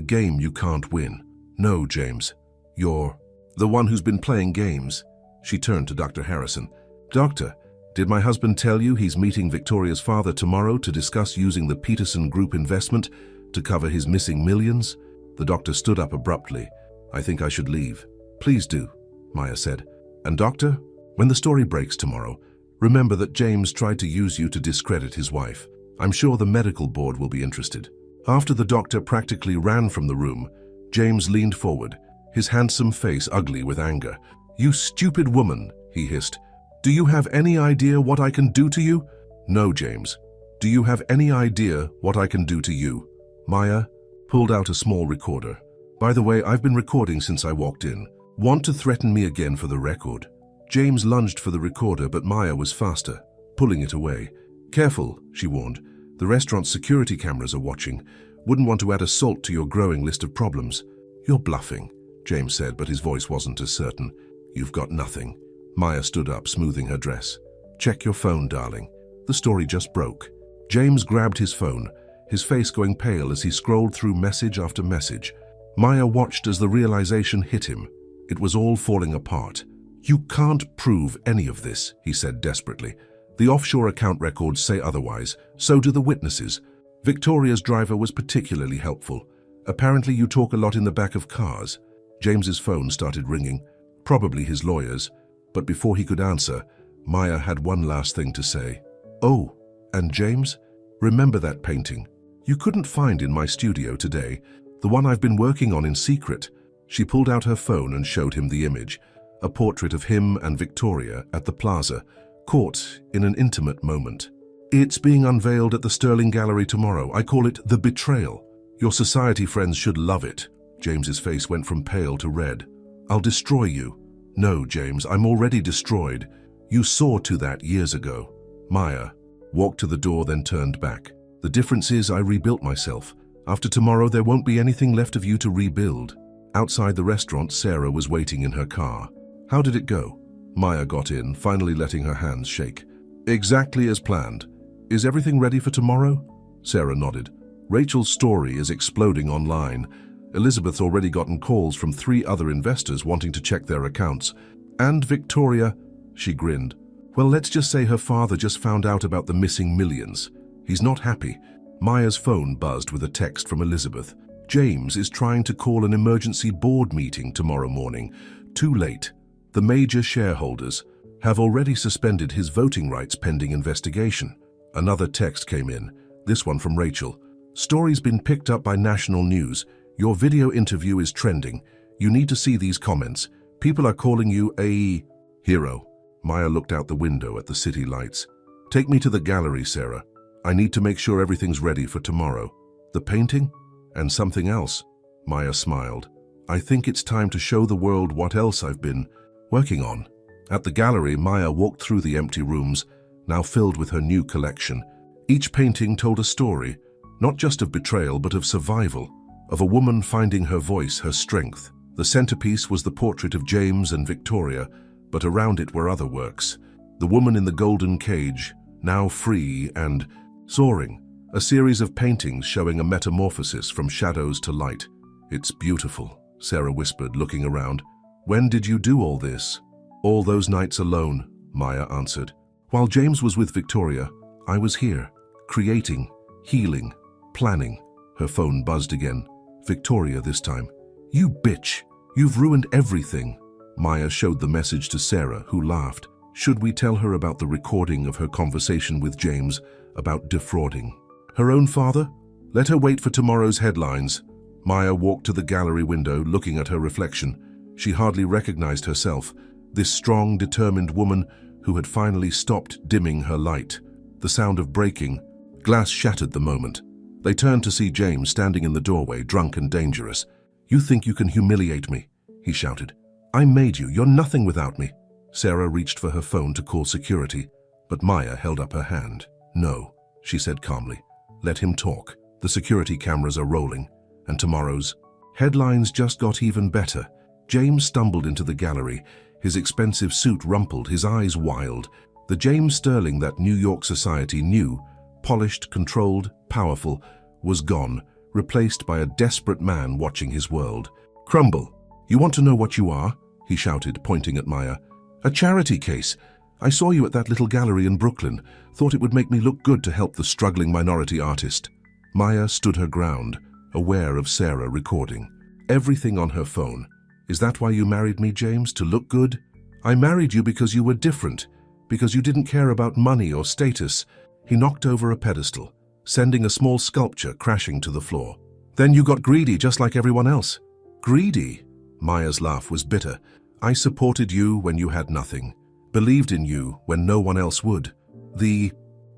S1: game you can't win." "No, James. You're the one who's been playing games." She turned to Dr. Harrison. "Doctor, did my husband tell you he's meeting Victoria's father tomorrow to discuss using the Peterson Group investment to cover his missing millions?" The doctor stood up abruptly. "I think I should leave." "Please do," Maya said. "And doctor, when the story breaks tomorrow, remember that James tried to use you to discredit his wife. I'm sure the medical board will be interested." After the doctor practically ran from the room, James leaned forward, his handsome face ugly with anger. "You stupid woman," he hissed. "Do you have any idea what I can do to you?" "No, James. Do you have any idea what I can do to you?" Maya pulled out a small recorder. "By the way, I've been recording since I walked in. Want to threaten me again for the record?" James lunged for the recorder, but Maya was faster. pulling it away. "Careful," she warned. "The restaurant's security cameras are watching. Wouldn't want to add salt to your growing list of problems." "You're bluffing," James said, but his voice wasn't as certain. "You've got nothing." Maya stood up, smoothing her dress. "Check your phone, darling. The story just broke." James grabbed his phone, his face going pale as he scrolled through message after message. Maya watched as the realization hit him. It was all falling apart. "You can't prove any of this," he said desperately. "The offshore account records say otherwise. So do the witnesses. Victoria's driver was particularly helpful. Apparently you talk a lot in the back of cars." James's phone started ringing, probably his lawyer's, but before he could answer, Maya had one last thing to say. "Oh, and James, remember that painting you couldn't find in my studio today, the one I've been working on in secret?" She pulled out her phone and showed him the image, a portrait of him and Victoria at the plaza, caught in an intimate moment. "It's being unveiled at the Sterling Gallery tomorrow. I call it The Betrayal. Your society friends should love it." James's face went from pale to red. "I'll destroy you." "No, James, I'm already destroyed. You saw to that years ago." Maya walked to the door, then turned back. "The difference is I rebuilt myself. After tomorrow, there won't be anything left of you to rebuild." Outside the restaurant, Sarah was waiting in her car. "How did it go?" Maya got in, finally letting her hands shake. "Exactly as planned. Is everything ready for tomorrow?" Sarah nodded. "Rachel's story is exploding online. Elizabeth's already gotten calls from 3 other investors wanting to check their accounts. And Victoria," she grinned. "Well, let's just say her father just found out about the missing millions. He's not happy." Maya's phone buzzed with a text from Elizabeth. "James is trying to call an emergency board meeting tomorrow morning. Too late. The major shareholders have already suspended his voting rights pending investigation." Another text came in, this one from Rachel. "Story's been picked up by national news. Your video interview is trending. You need to see these comments. People are calling you a hero." Maya looked out the window at the city lights. "Take me to the gallery, Sarah. I need to make sure everything's ready for tomorrow." "The painting? And something else?" Maya smiled. "I think it's time to show the world what else I've been working on." At the gallery, Maya walked through the empty rooms, now filled with her new collection. Each painting told a story, not just of betrayal, but of survival, of a woman finding her voice, her strength. The centerpiece was the portrait of James and Victoria, but around it were other works. The woman in the golden cage, now free and soaring. A series of paintings showing a metamorphosis from shadows to light. "It's beautiful," Sarah whispered, looking around. "When did you do all this?" "All those nights alone," Maya answered. "While James was with Victoria, I was here, creating, healing, planning." Her phone buzzed again. Victoria this time. "You bitch! You've ruined everything." Maya showed the message to Sarah, who laughed. Should we tell her about the recording of her conversation with James about defrauding her own father? Let her wait for tomorrow's headlines. Maya walked to the gallery window, looking at her reflection. She hardly recognized herself, this strong, determined woman who had finally stopped dimming her light. The sound of breaking glass shattered the moment. They turned to see James standing in the doorway, drunk and dangerous. "You think you can humiliate me?" he shouted. "I made you. You're nothing without me." Sarah reached for her phone to call security, but Maya held up her hand. "No," she said calmly. "Let him talk. The security cameras are rolling, and tomorrow's headlines just got even better." James stumbled into the gallery, his expensive suit rumpled, his eyes wild. The James Sterling that New York society knew, polished, controlled, powerful, was gone, replaced by a desperate man watching his world. "Crumble, you want to know what you are?" he shouted, pointing at Maya. "A charity case. I saw you at that little gallery in Brooklyn. Thought it would make me look good to help the struggling minority artist." Maya stood her ground, aware of Sarah recording. Everything on her phone. "Is that why you married me, James? To look good?" "I married you because you were different, because you didn't care about money or status." He knocked over a pedestal, sending a small sculpture crashing to the floor. "Then you got greedy just like everyone else." "Greedy?" Maya's laugh was bitter. "I supported you when you had nothing, believed in you when no one else would. The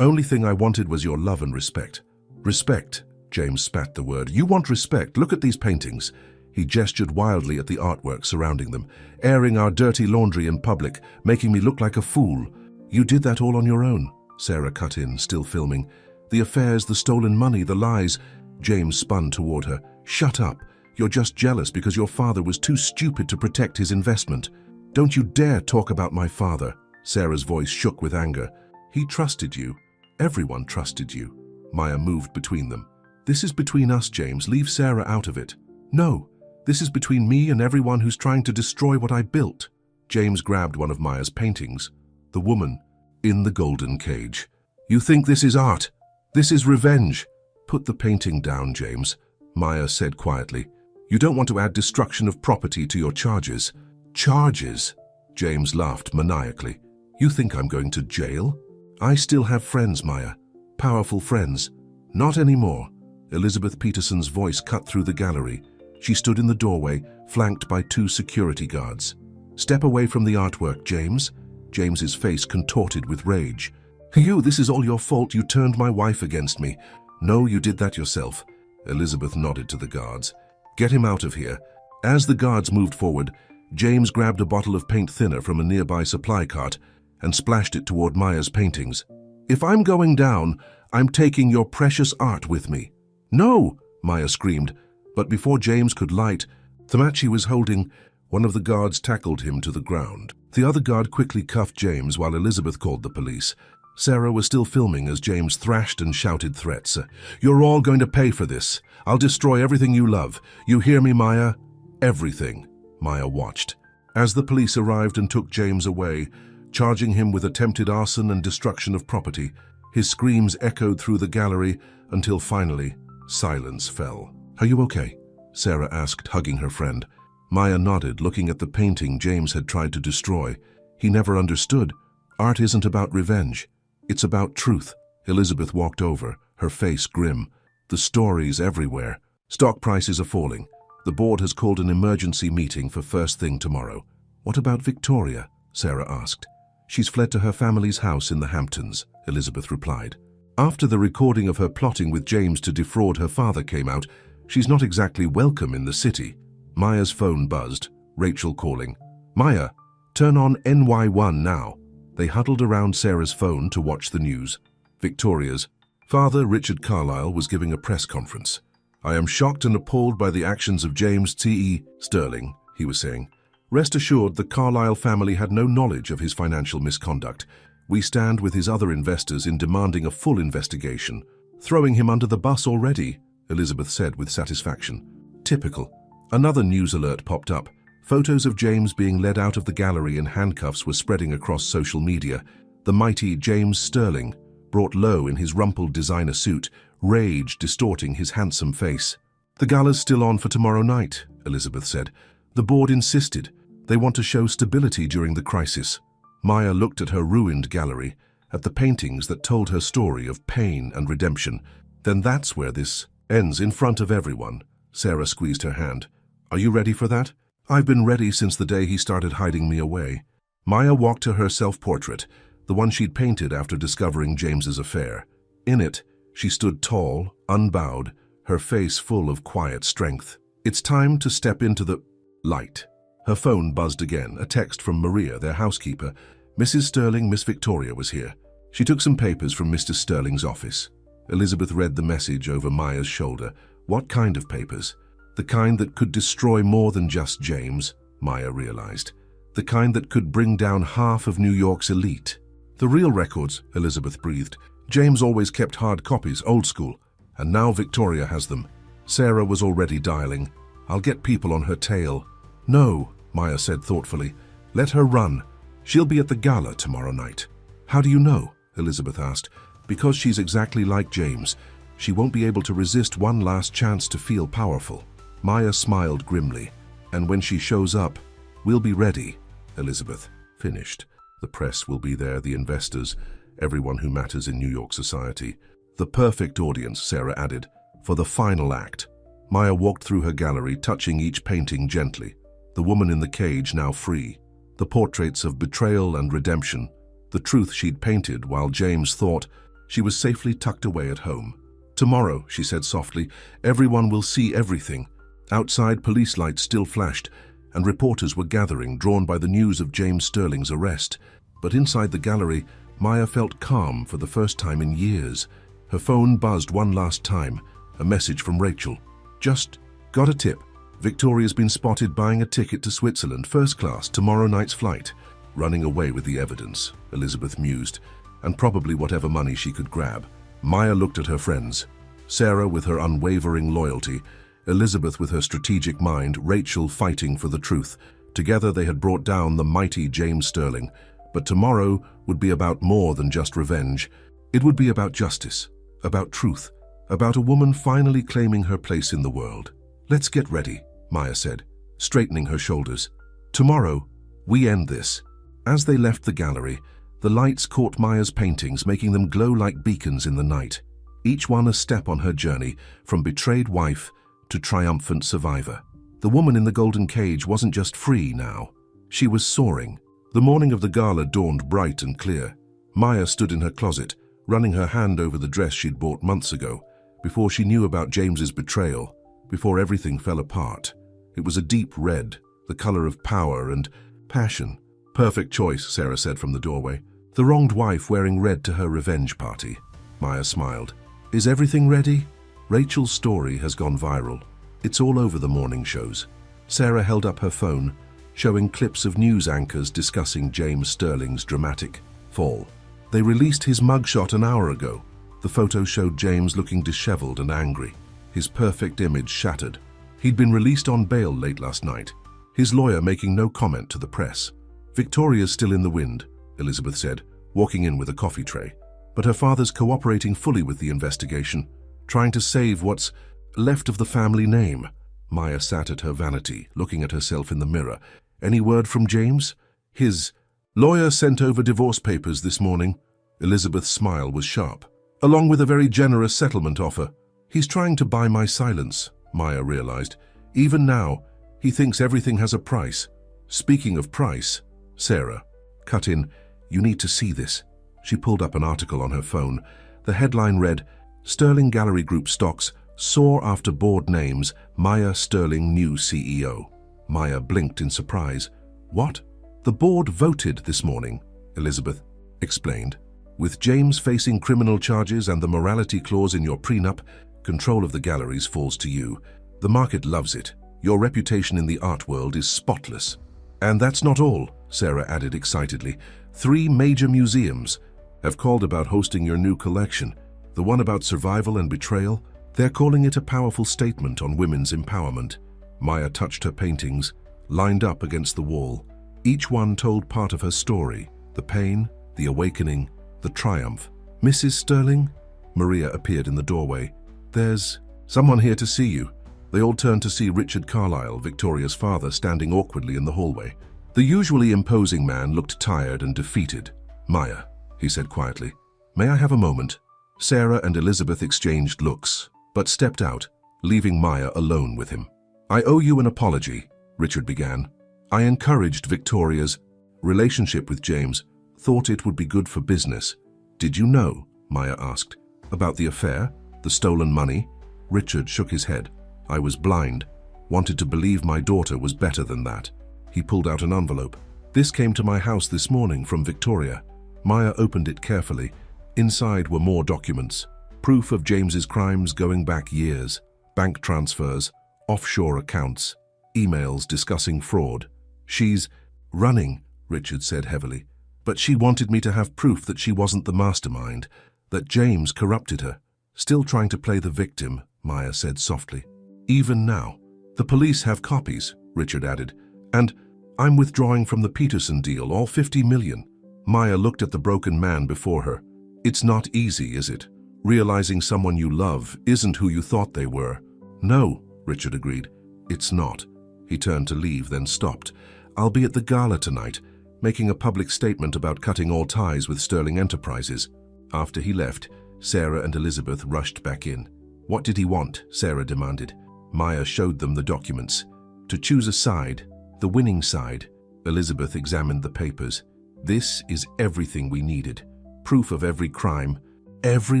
S1: only thing I wanted was your love and respect." "Respect?" James spat the word. "You want respect? Look at these paintings." He gestured wildly at the artwork surrounding them. "Airing our dirty laundry in public, making me look like a fool. You did that all on your own." Sarah cut in, still filming. "The affairs, the stolen money, the lies." James spun toward her. "Shut up. You're just jealous because your father was too stupid to protect his investment. Don't you dare talk about my father." Sarah's voice shook with anger. "He trusted you. Everyone trusted you." Maya moved between them. "This is between us, James. Leave Sarah out of it." "No, this is between me and everyone who's trying to destroy what I built." James grabbed one of Maya's paintings. The woman in the golden cage. "You think this is art? This is revenge." "Put the painting down, James," Maya said quietly. "You don't want to add destruction of property to your charges." "Charges?" James laughed maniacally. "You think I'm going to jail? I still have friends, Maya. Powerful friends." "Not anymore." Elizabeth Peterson's voice cut through the gallery. She stood in the doorway, flanked by 2 security guards. "Step away from the artwork, James." James's face contorted with rage. This is all your fault. You turned my wife against me." "No, you did that yourself." Elizabeth nodded to the guards. "Get him out of here." As the guards moved forward, James grabbed a bottle of paint thinner from a nearby supply cart and splashed it toward Maya's paintings. "If I'm going down, I'm taking your precious art with me." "No!" Maya screamed, but before James could light the match he was holding, one of the guards tackled him to the ground. The other guard quickly cuffed James while Elizabeth called the police. Sarah was still filming as James thrashed and shouted threats. "You're all going to pay for this. I'll destroy everything you love. You hear me, Maya?" "Everything." Maya watched as the police arrived and took James away, charging him with attempted arson and destruction of property. His screams echoed through the gallery until finally silence fell. "Are you okay?" Sarah asked, hugging her friend. Maya nodded, looking at the painting James had tried to destroy. He never understood. Art isn't about revenge. It's about truth. Elizabeth walked over, her face grim. "The stories everywhere. Stock prices are falling. The board has called an emergency meeting for first thing tomorrow." "What about Victoria?" Sarah asked. "She's fled to her family's house in the Hamptons," Elizabeth replied. "After the recording of her plotting with James to defraud her father came out, she's not exactly welcome in the city." Maya's phone buzzed, Rachel calling. "Maya, turn on NY1 now." They huddled around Sarah's phone to watch the news. Victoria's father, Richard Carlyle, was giving a press conference. "I am shocked and appalled by the actions of James T.E. Sterling," he was saying. "Rest assured, the Carlyle family had no knowledge of his financial misconduct. We stand with his other investors in demanding a full investigation." "Throwing him under the bus already," Elizabeth said with satisfaction. "Typical." Another news alert popped up. Photos of James being led out of the gallery in handcuffs were spreading across social media. The mighty James Sterling, brought low in his rumpled designer suit, rage distorting his handsome face. "The gala's still on for tomorrow night," Elizabeth said. "The board insisted. They want to show stability during the crisis." Maya looked at her ruined gallery, at the paintings that told her story of pain and redemption. "Then that's where this ends, in front of everyone." Sarah squeezed her hand. "Are you ready for that?" "I've been ready since the day he started hiding me away." Maya walked to her self-portrait, the one she'd painted after discovering James's affair. In it, she stood tall, unbowed, her face full of quiet strength. "It's time to step into the light." Her phone buzzed again, a text from Maria, their housekeeper. "Mrs. Sterling, Miss Victoria was here." She took some papers from Mr. Sterling's office. Elizabeth read the message over Maya's shoulder. What kind of papers? The kind that could destroy more than just James, Maya realized. The kind that could bring down half of New York's elite. "The real records," Elizabeth breathed. "James always kept hard copies, old school. And now Victoria has them." Sarah was already dialing. "I'll get people on her tail." "No," Maya said thoughtfully. "Let her run. She'll be at the gala tomorrow night." "How do you know?" Elizabeth asked. "Because she's exactly like James. She won't be able to resist one last chance to feel powerful." Maya smiled grimly. "And when she shows up, we'll be ready." Elizabeth finished. "The press will be there, the investors, everyone who matters in New York society. The perfect audience," Sarah added, "for the final act." Maya walked through her gallery, touching each painting gently. The woman in the cage now free. The portraits of betrayal and redemption. The truth she'd painted while James thought she was safely tucked away at home. "Tomorrow," she said softly, "everyone will see everything." Outside, police lights still flashed, and reporters were gathering, drawn by the news of James Sterling's arrest. But inside the gallery, Maya felt calm for the first time in years. Her phone buzzed one last time, a message from Rachel. Just got a tip. Victoria's been spotted buying a ticket to Switzerland, first class, tomorrow night's flight. Running away with the evidence, Elizabeth mused, and probably whatever money she could grab. Maya looked at her friends. Sarah with her unwavering loyalty, Elizabeth with her strategic mind, Rachel fighting for the truth. Together they had brought down the mighty James Sterling. But tomorrow would be about more than just revenge. It would be about justice, about truth, about a woman finally claiming her place in the world. Let's get ready, Maya said, straightening her shoulders. Tomorrow, we end this. As they left the gallery, the lights caught Maya's paintings, making them glow like beacons in the night. Each one a step on her journey, from betrayed wife to triumphant survivor. The woman in the golden cage wasn't just free now. She was soaring. The morning of the gala dawned bright and clear. Maya stood in her closet, running her hand over the dress she'd bought months ago, before she knew about James's betrayal, before everything fell apart. It was a deep red, the color of power and passion. Perfect choice, Sarah said from the doorway. The wronged wife wearing red to her revenge party. Maya smiled. Is everything ready? Rachel's story has gone viral. It's all over the morning shows. Sarah held up her phone, showing clips of news anchors discussing James Sterling's dramatic fall. They released his mugshot an hour ago. The photo showed James looking disheveled and angry, his perfect image shattered. He'd been released on bail late last night, his lawyer making no comment to the press. Victoria's still in the wind, Elizabeth said, walking in with a coffee tray. But her father's cooperating fully with the investigation, trying to save what's left of the family name. Maya sat at her vanity, looking at herself in the mirror. Any word from James? His lawyer sent over divorce papers this morning. Elizabeth's smile was sharp, along with a very generous settlement offer. He's trying to buy my silence, Maya realized. Even now, he thinks everything has a price. Speaking of price, Sarah cut in, you need to see this. She pulled up an article on her phone. The headline read, Sterling Gallery Group stocks soar after board names Maya Sterling new CEO. Maya blinked in surprise. What? The board voted this morning, Elizabeth explained. With James facing criminal charges and the morality clause in your prenup, control of the galleries falls to you. The market loves it. Your reputation in the art world is spotless. And that's not all, Sarah added excitedly. 3 major museums have called about hosting your new collection. The one about survival and betrayal, they're calling it a powerful statement on women's empowerment. Maya touched her paintings, lined up against the wall. Each one told part of her story, the pain, the awakening, the triumph. Mrs. Sterling? Maria appeared in the doorway. There's someone here to see you. They all turned to see Richard Carlyle, Victoria's father, standing awkwardly in the hallway. The usually imposing man looked tired and defeated. Maya, he said quietly, may I have a moment? Sarah and Elizabeth exchanged looks, but stepped out, leaving Maya alone with him. I owe you an apology, Richard began. I encouraged Victoria's relationship with James, thought it would be good for business. Did you know, Maya asked, about the affair, the stolen money? Richard shook his head. I was blind, wanted to believe my daughter was better than that. He pulled out an envelope. This came to my house this morning from Victoria. Maya opened it carefully. Inside were more documents, proof of James's crimes going back years, bank transfers, offshore accounts, emails discussing fraud. She's running, Richard said heavily. But she wanted me to have proof that she wasn't the mastermind, that James corrupted her. Still trying to play the victim, Maya said softly. Even now. The police have copies, Richard added. And I'm withdrawing from the Peterson deal, all 50 million. Maya looked at the broken man before her. It's not easy, is it? Realizing someone you love isn't who you thought they were. No, Richard agreed. It's not. He turned to leave, then stopped. I'll be at the gala tonight, making a public statement about cutting all ties with Sterling Enterprises. After he left, Sarah and Elizabeth rushed back in. What did he want? Sarah demanded. Maya showed them the documents. To choose a side, the winning side, Elizabeth examined the papers. This is everything we needed. Proof of every crime, every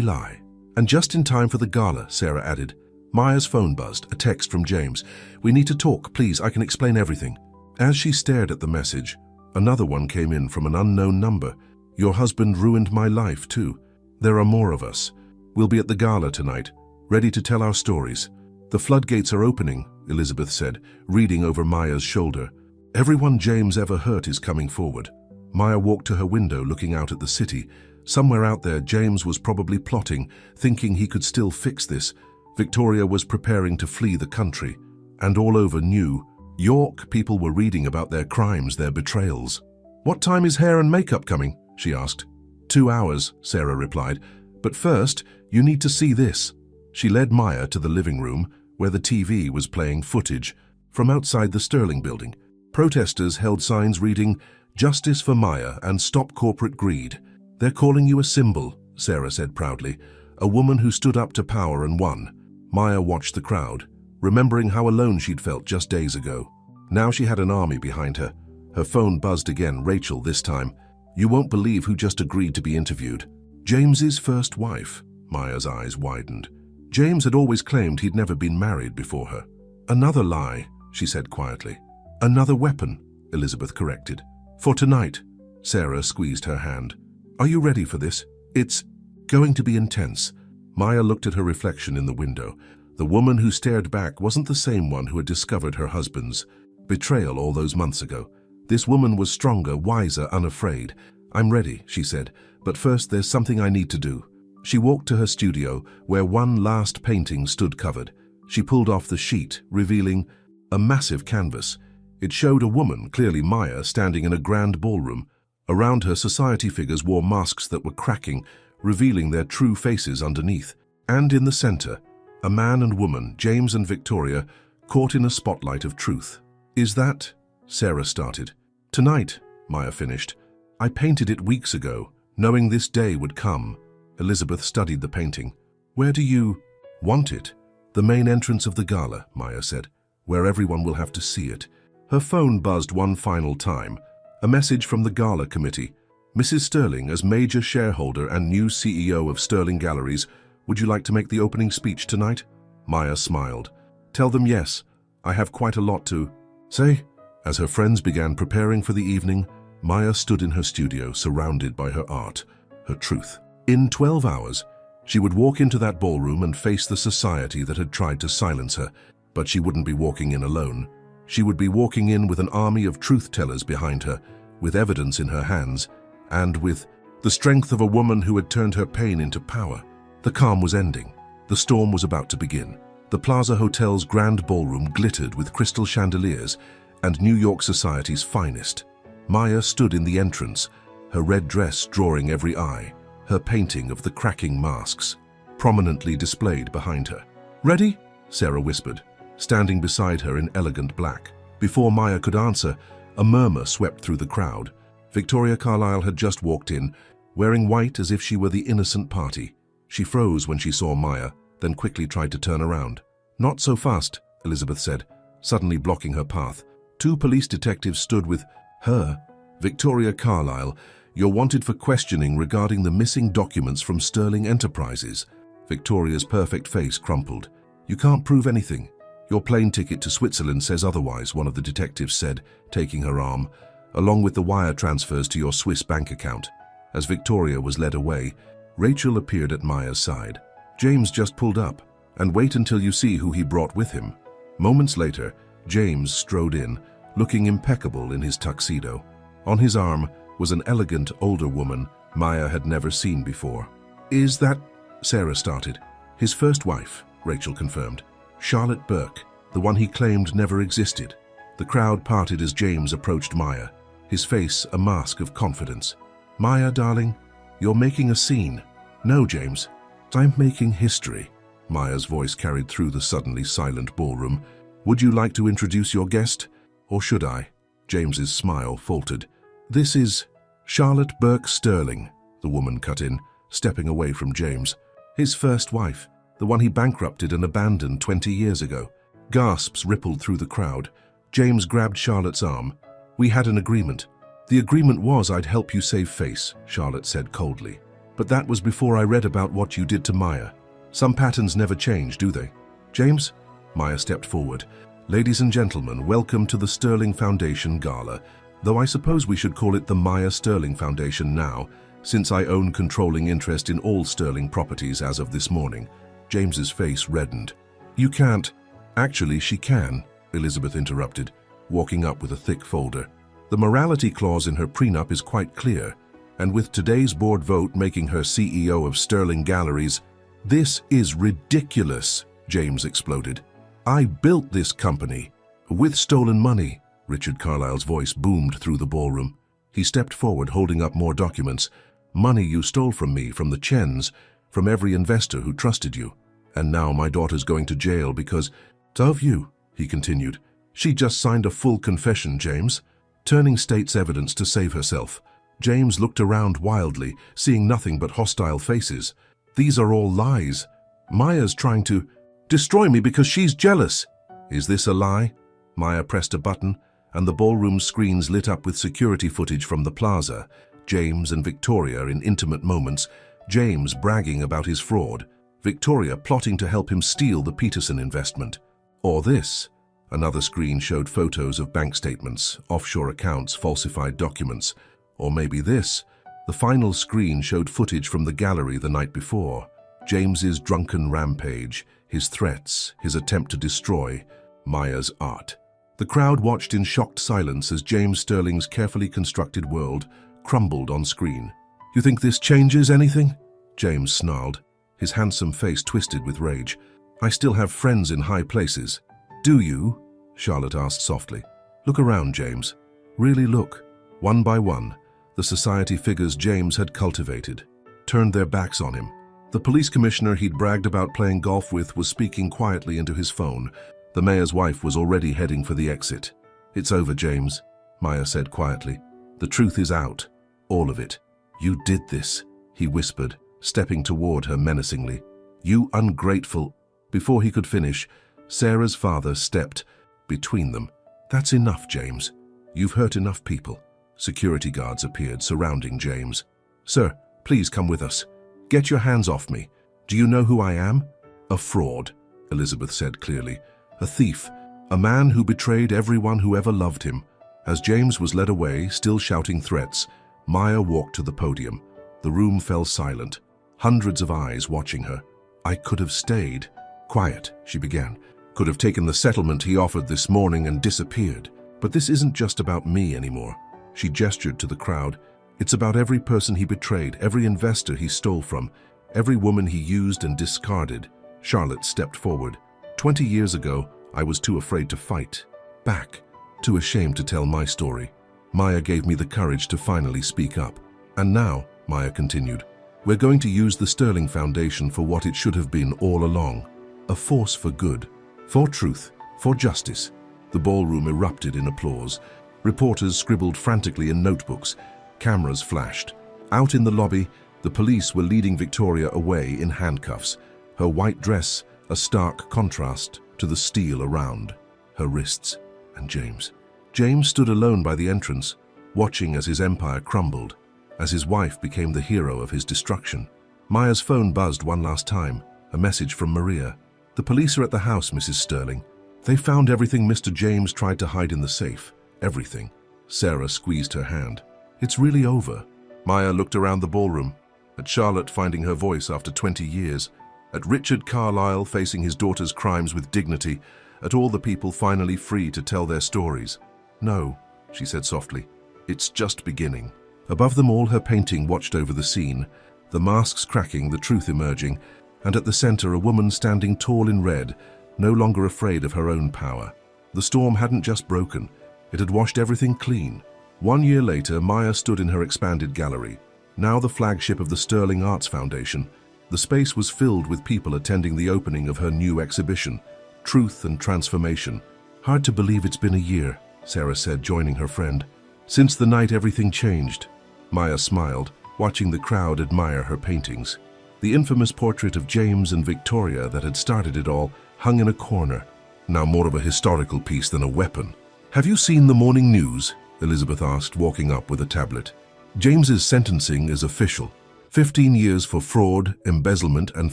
S1: lie. And just in time for the gala, Sarah added. Maya's phone buzzed, a text from James. We need to talk, please, I can explain everything. As she stared at the message, another one came in from an unknown number. Your husband ruined my life too. There are more of us. We'll be at the gala tonight, ready to tell our stories. The floodgates are opening, Elizabeth said, reading over Maya's shoulder. Everyone James ever hurt is coming forward. Maya walked to her window, looking out at the city. Somewhere out there, James was probably plotting, thinking he could still fix this. Victoria was preparing to flee the country. And all over New York, people were reading about their crimes, their betrayals. "What time is hair and makeup coming?" she asked. 2 hours, Sarah replied. "But first, you need to see this." She led Maya to the living room, where the TV was playing footage from outside the Sterling building. Protesters held signs reading, "Justice for Maya and stop corporate greed." "They're calling you a symbol," Sarah said proudly. "A woman who stood up to power and won." Maya watched the crowd, remembering how alone she'd felt just days ago. Now she had an army behind her. Her phone buzzed again, Rachel this time. "You won't believe who just agreed to be interviewed." James's first wife. Maya's eyes widened. James had always claimed he'd never been married before her. "Another lie," she said quietly. "Another weapon," Elizabeth corrected. "For tonight." Sarah squeezed her hand. "Are you ready for this? It's going to be intense." Maya looked at her reflection in the window. The woman who stared back wasn't the same one who had discovered her husband's betrayal all those months ago. This woman was stronger, wiser, unafraid. "I'm ready," she said, "but first there's something I need to do." She walked to her studio, where one last painting stood covered. She pulled off the sheet, revealing a massive canvas. It showed a woman, clearly Maya, standing in a grand ballroom. Around her, society figures wore masks that were cracking, revealing their true faces underneath. And in the center, a man and woman, James and Victoria, caught in a spotlight of truth. "Is that?" Sarah started. "Tonight," Maya finished. "I painted it weeks ago, knowing this day would come." Elizabeth studied the painting. "Where do you want it?" "The main entrance of the gala," Maya said, "where everyone will have to see it." Her phone buzzed one final time. A message from the Gala committee. "Mrs. Sterling, as major shareholder and new CEO of Sterling Galleries, would you like to make the opening speech tonight?" Maya smiled. "Tell them yes. I have quite a lot to say." As her friends began preparing for the evening, Maya stood in her studio, surrounded by her art, her truth. In 12 hours, she would walk into that ballroom and face the society that had tried to silence her. But she wouldn't be walking in alone. She would be walking in with an army of truth-tellers behind her, with evidence in her hands, and with the strength of a woman who had turned her pain into power. The calm was ending. The storm was about to begin. The Plaza Hotel's grand ballroom glittered with crystal chandeliers and New York society's finest. Maya stood in the entrance, her red dress drawing every eye, her painting of the cracking masks prominently displayed behind her. "Ready?" Sarah whispered, standing beside her in elegant black. Before Maya could answer, a murmur swept through the crowd. Victoria Carlyle had just walked in, wearing white as if she were the innocent party. She froze when she saw Maya, then quickly tried to turn around. "Not so fast," Elizabeth said, suddenly blocking her path. 2 police detectives stood with her. "Victoria Carlyle, you're wanted for questioning regarding the missing documents from Sterling Enterprises." Victoria's perfect face crumpled. "You can't prove anything. Your plane ticket to Switzerland says otherwise," one of the detectives said, taking her arm, "along with the wire transfers to your Swiss bank account." As Victoria was led away, Rachel appeared at Maya's side. "James just pulled up, and wait until you see who he brought with him." Moments later, James strode in, looking impeccable in his tuxedo. On his arm was an elegant older woman Maya had never seen before. "Is that?" Sarah started. "His first wife," Rachel confirmed. "Charlotte Burke, the one he claimed never existed." The crowd parted as James approached Maya, his face a mask of confidence. "Maya, darling, you're making a scene." "No, James, I'm making history." Maya's voice carried through the suddenly silent ballroom. "Would you like to introduce your guest, or should I?" James's smile faltered. "This is Charlotte Burke Sterling," the woman cut in, stepping away from James. "His first wife, the one he bankrupted and abandoned 20 years ago." Gasps rippled through the crowd. James grabbed Charlotte's arm. "We had an agreement." "The agreement was I'd help you save face," Charlotte said coldly. "But that was before I read about what you did to Maya. Some patterns never change, do they?" "James?" Maya stepped forward. "Ladies and gentlemen, welcome to the Sterling Foundation Gala. though I suppose we should call it the Maya Sterling Foundation now, since I own controlling interest in all Sterling properties as of this morning. James's face reddened. You can't. Actually, she can, Elizabeth interrupted, walking up with a thick folder. The morality clause in her prenup is quite clear, and with today's board vote making her CEO of Sterling Galleries, this is ridiculous, James exploded. I built this company with stolen money. Richard Carlyle's voice boomed through the ballroom. He stepped forward, holding up more documents. Money you stole from me, from the Chens, from every investor who trusted you. And now my daughter's going to jail because of you, he continued. She just signed a full confession, James, turning state's evidence to save herself. James looked around wildly, seeing nothing but hostile faces. These are all lies. Maya's trying to destroy me because she's jealous. Is this a lie? Maya pressed a button, and the ballroom screens lit up with security footage from the plaza. James and Victoria in intimate moments, James bragging about his fraud, Victoria plotting to help him steal the Peterson investment. Or this. Another screen showed photos of bank statements, offshore accounts, falsified documents. Or maybe this. The final screen showed footage from the gallery the night before. James's drunken rampage, his threats, his attempt to destroy Maya's art. The crowd watched in shocked silence as James Sterling's carefully constructed world crumbled on screen. You think this changes anything? James snarled, his handsome face twisted with rage. I still have friends in high places. Do you? Charlotte asked softly. Look around, James. Really look. One by one, the society figures James had cultivated turned their backs on him. The police commissioner he'd bragged about playing golf with was speaking quietly into his phone. The mayor's wife was already heading for the exit. It's over, James, Maya said quietly. The truth is out. All of it. You did this, he whispered, stepping toward her menacingly. You ungrateful. Before he could finish, Sarah's father stepped between them. That's enough, James. You've hurt enough people. Security guards appeared, surrounding James. Sir, please come with us. Get your hands off me. Do you know who I am? A fraud, Elizabeth said clearly. A thief, a man who betrayed everyone who ever loved him. As James was led away, still shouting threats, Maya walked to the podium. The room fell silent, hundreds of eyes watching her. I could have stayed. Quiet, she began. Could have taken the settlement he offered this morning and disappeared. But this isn't just about me anymore. She gestured to the crowd. It's about every person he betrayed, every investor he stole from, every woman he used and discarded. Charlotte stepped forward. 20 years ago, I was too afraid to fight back, too ashamed to tell my story. Maya gave me the courage to finally speak up. And now, Maya continued, we're going to use the Sterling Foundation for what it should have been all along. A force for good, for truth, for justice. The ballroom erupted in applause. Reporters scribbled frantically in notebooks. Cameras flashed. Out in the lobby, the police were leading Victoria away in handcuffs. Her white dress a stark contrast to the steel around her wrists. And James. James stood alone by the entrance, watching as his empire crumbled, as his wife became the hero of his destruction. Maya's phone buzzed one last time, a message from Maria. The police are at the house, Mrs. Sterling. They found everything Mr. James tried to hide in the safe. Everything. Sarah squeezed her hand. It's really over. Maya looked around the ballroom, at Charlotte finding her voice after 20 years, at Richard Carlyle facing his daughter's crimes with dignity, at all the people finally free to tell their stories. No, she said softly, it's just beginning. Above them all, her painting watched over the scene, the masks cracking, the truth emerging, and at the center a woman standing tall in red, no longer afraid of her own power. The storm hadn't just broken, it had washed everything clean. 1 year later, Maya stood in her expanded gallery, now the flagship of the Sterling Arts Foundation. The space was filled with people attending the opening of her new exhibition, Truth and Transformation. Hard to believe it's been a year, Sarah said, joining her friend. Since the night everything changed. Maya smiled, watching the crowd admire her paintings. The infamous portrait of James and Victoria that had started it all hung in a corner, now more of a historical piece than a weapon. Have you seen the morning news? Elizabeth asked, walking up with a tablet. James's sentencing is official. 15 years for fraud, embezzlement, and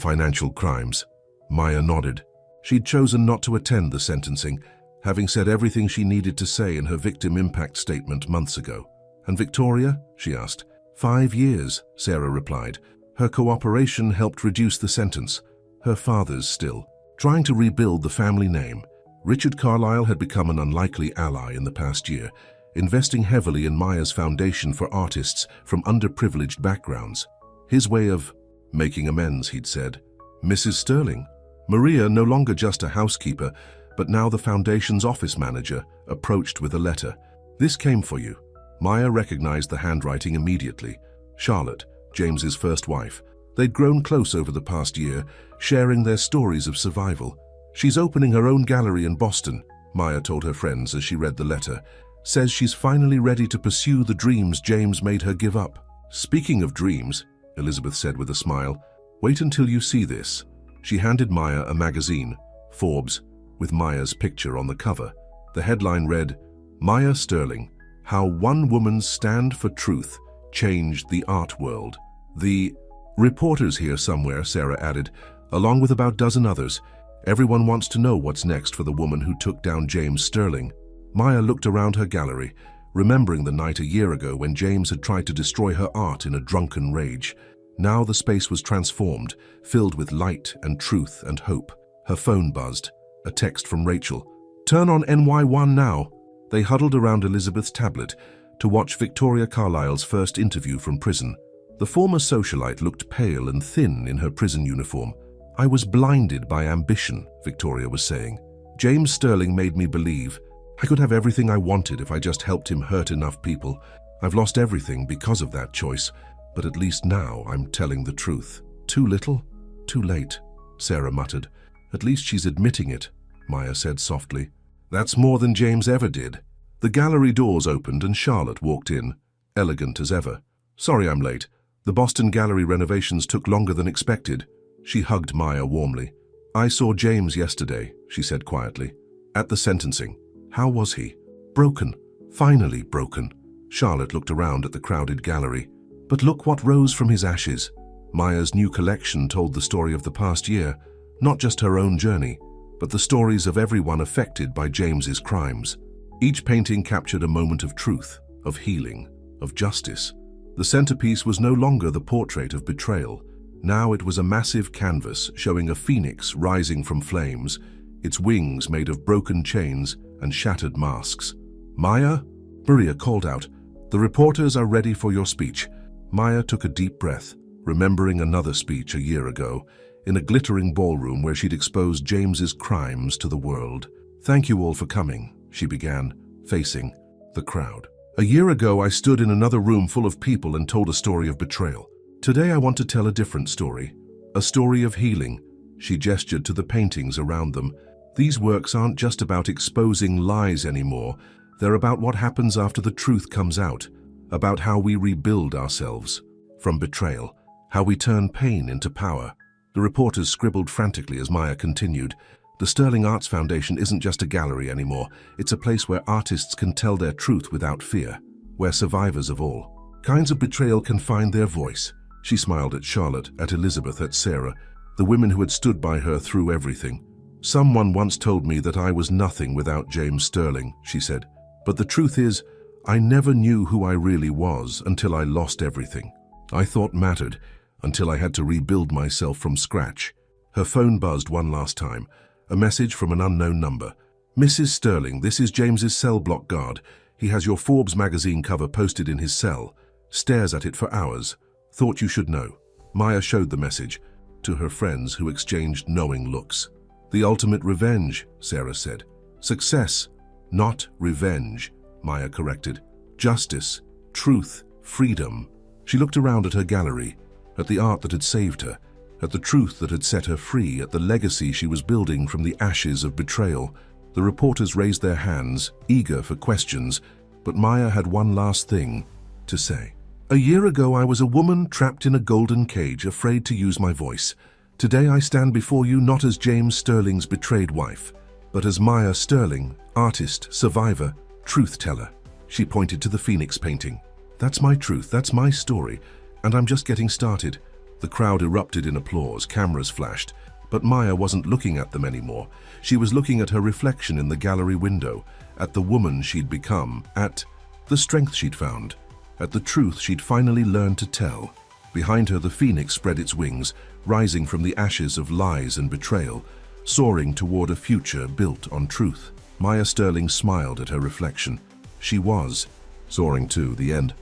S1: financial crimes. Maya nodded. She'd chosen not to attend the sentencing, having said everything she needed to say in her victim impact statement months ago. "And Victoria?" she asked. 5 years, Sarah replied. Her cooperation helped reduce the sentence. Her father's still. Trying to rebuild the family name, Richard Carlyle had become an unlikely ally in the past year, investing heavily in Maya's foundation for artists from underprivileged backgrounds. His way of making amends, he'd said. Mrs. Sterling, Maria, no longer just a housekeeper, but now the foundation's office manager, approached with a letter. "This came for you." Maya recognized the handwriting immediately. Charlotte, James's first wife. They'd grown close over the past year, sharing their stories of survival. "She's opening her own gallery in Boston," Maya told her friends as she read the letter. "Says she's finally ready to pursue the dreams James made her give up." "Speaking of dreams," Elizabeth said with a smile, "wait until you see this." She handed Maya a magazine, Forbes, with Maya's picture on the cover. The headline read, "Maya Sterling, How One Woman's Stand for Truth Changed the Art World." The reporters here somewhere, Sarah added, along with about a dozen others. Everyone wants to know what's next for the woman who took down James Sterling. Maya looked around her gallery, remembering the night a year ago when James had tried to destroy her art in a drunken rage. Now the space was transformed, filled with light and truth and hope. Her phone buzzed. A text from Rachel. "Turn on NY1 now." They huddled around Elizabeth's tablet to watch Victoria Carlyle's first interview from prison. The former socialite looked pale and thin in her prison uniform. "I was blinded by ambition," Victoria was saying. "James Sterling made me believe I could have everything I wanted if I just helped him hurt enough people. I've lost everything because of that choice, but at least now I'm telling the truth." "Too little? Too late," Sarah muttered. "At least she's admitting it," Maya said softly. "That's more than James ever did." The gallery doors opened and Charlotte walked in, elegant as ever. "Sorry I'm late. The Boston gallery renovations took longer than expected." She hugged Maya warmly. "I saw James yesterday," she said quietly. "At the sentencing. How was he?" "Broken. Finally broken." Charlotte looked around at the crowded gallery. "But look what rose from his ashes." Maya's new collection told the story of the past year, not just her own journey, but the stories of everyone affected by James's crimes. Each painting captured a moment of truth, of healing, of justice. The centerpiece was no longer the portrait of betrayal. Now it was a massive canvas showing a phoenix rising from flames, its wings made of broken chains and shattered masks. "Maya?" Maria called out. "The reporters are ready for your speech." Maya took a deep breath, remembering another speech a year ago, in a glittering ballroom where she'd exposed James's crimes to the world. "Thank you all for coming," she began, facing the crowd. "A year ago, I stood in another room full of people and told a story of betrayal. Today, I want to tell a different story, a story of healing." She gestured to the paintings around them. "These works aren't just about exposing lies anymore. They're about what happens after the truth comes out, about how we rebuild ourselves from betrayal, how we turn pain into power." The reporters scribbled frantically as Maya continued. "The Sterling Arts Foundation isn't just a gallery anymore. It's a place where artists can tell their truth without fear, where survivors of all kinds of betrayal can find their voice." She smiled at Charlotte, at Elizabeth, at Sarah, the women who had stood by her through everything. "Someone once told me that I was nothing without James Sterling," she said. "But the truth is, I never knew who I really was until I lost everything I thought mattered, until I had to rebuild myself from scratch." Her phone buzzed one last time, a message from an unknown number. "Mrs. Sterling, this is James's cell block guard. He has your Forbes magazine cover posted in his cell. Stares at it for hours. Thought you should know." Maya showed the message to her friends, who exchanged knowing looks. "The ultimate revenge," Sarah said. "Success, not revenge," Maya corrected. "Justice, truth, freedom." She looked around at her gallery, at the art that had saved her, at the truth that had set her free, at the legacy she was building from the ashes of betrayal. The reporters raised their hands, eager for questions, but Maya had one last thing to say. "A year ago, I was a woman trapped in a golden cage, afraid to use my voice. Today, I stand before you not as James Sterling's betrayed wife, but as Maya Sterling, artist, survivor, truth-teller." She pointed to the Phoenix painting. "That's my truth, that's my story, and I'm just getting started." The crowd erupted in applause, cameras flashed. But Maya wasn't looking at them anymore. She was looking at her reflection in the gallery window, at the woman she'd become, at the strength she'd found, at the truth she'd finally learned to tell. Behind her, the phoenix spread its wings, rising from the ashes of lies and betrayal, soaring toward a future built on truth. Maya Sterling smiled at her reflection. She was soaring to the end.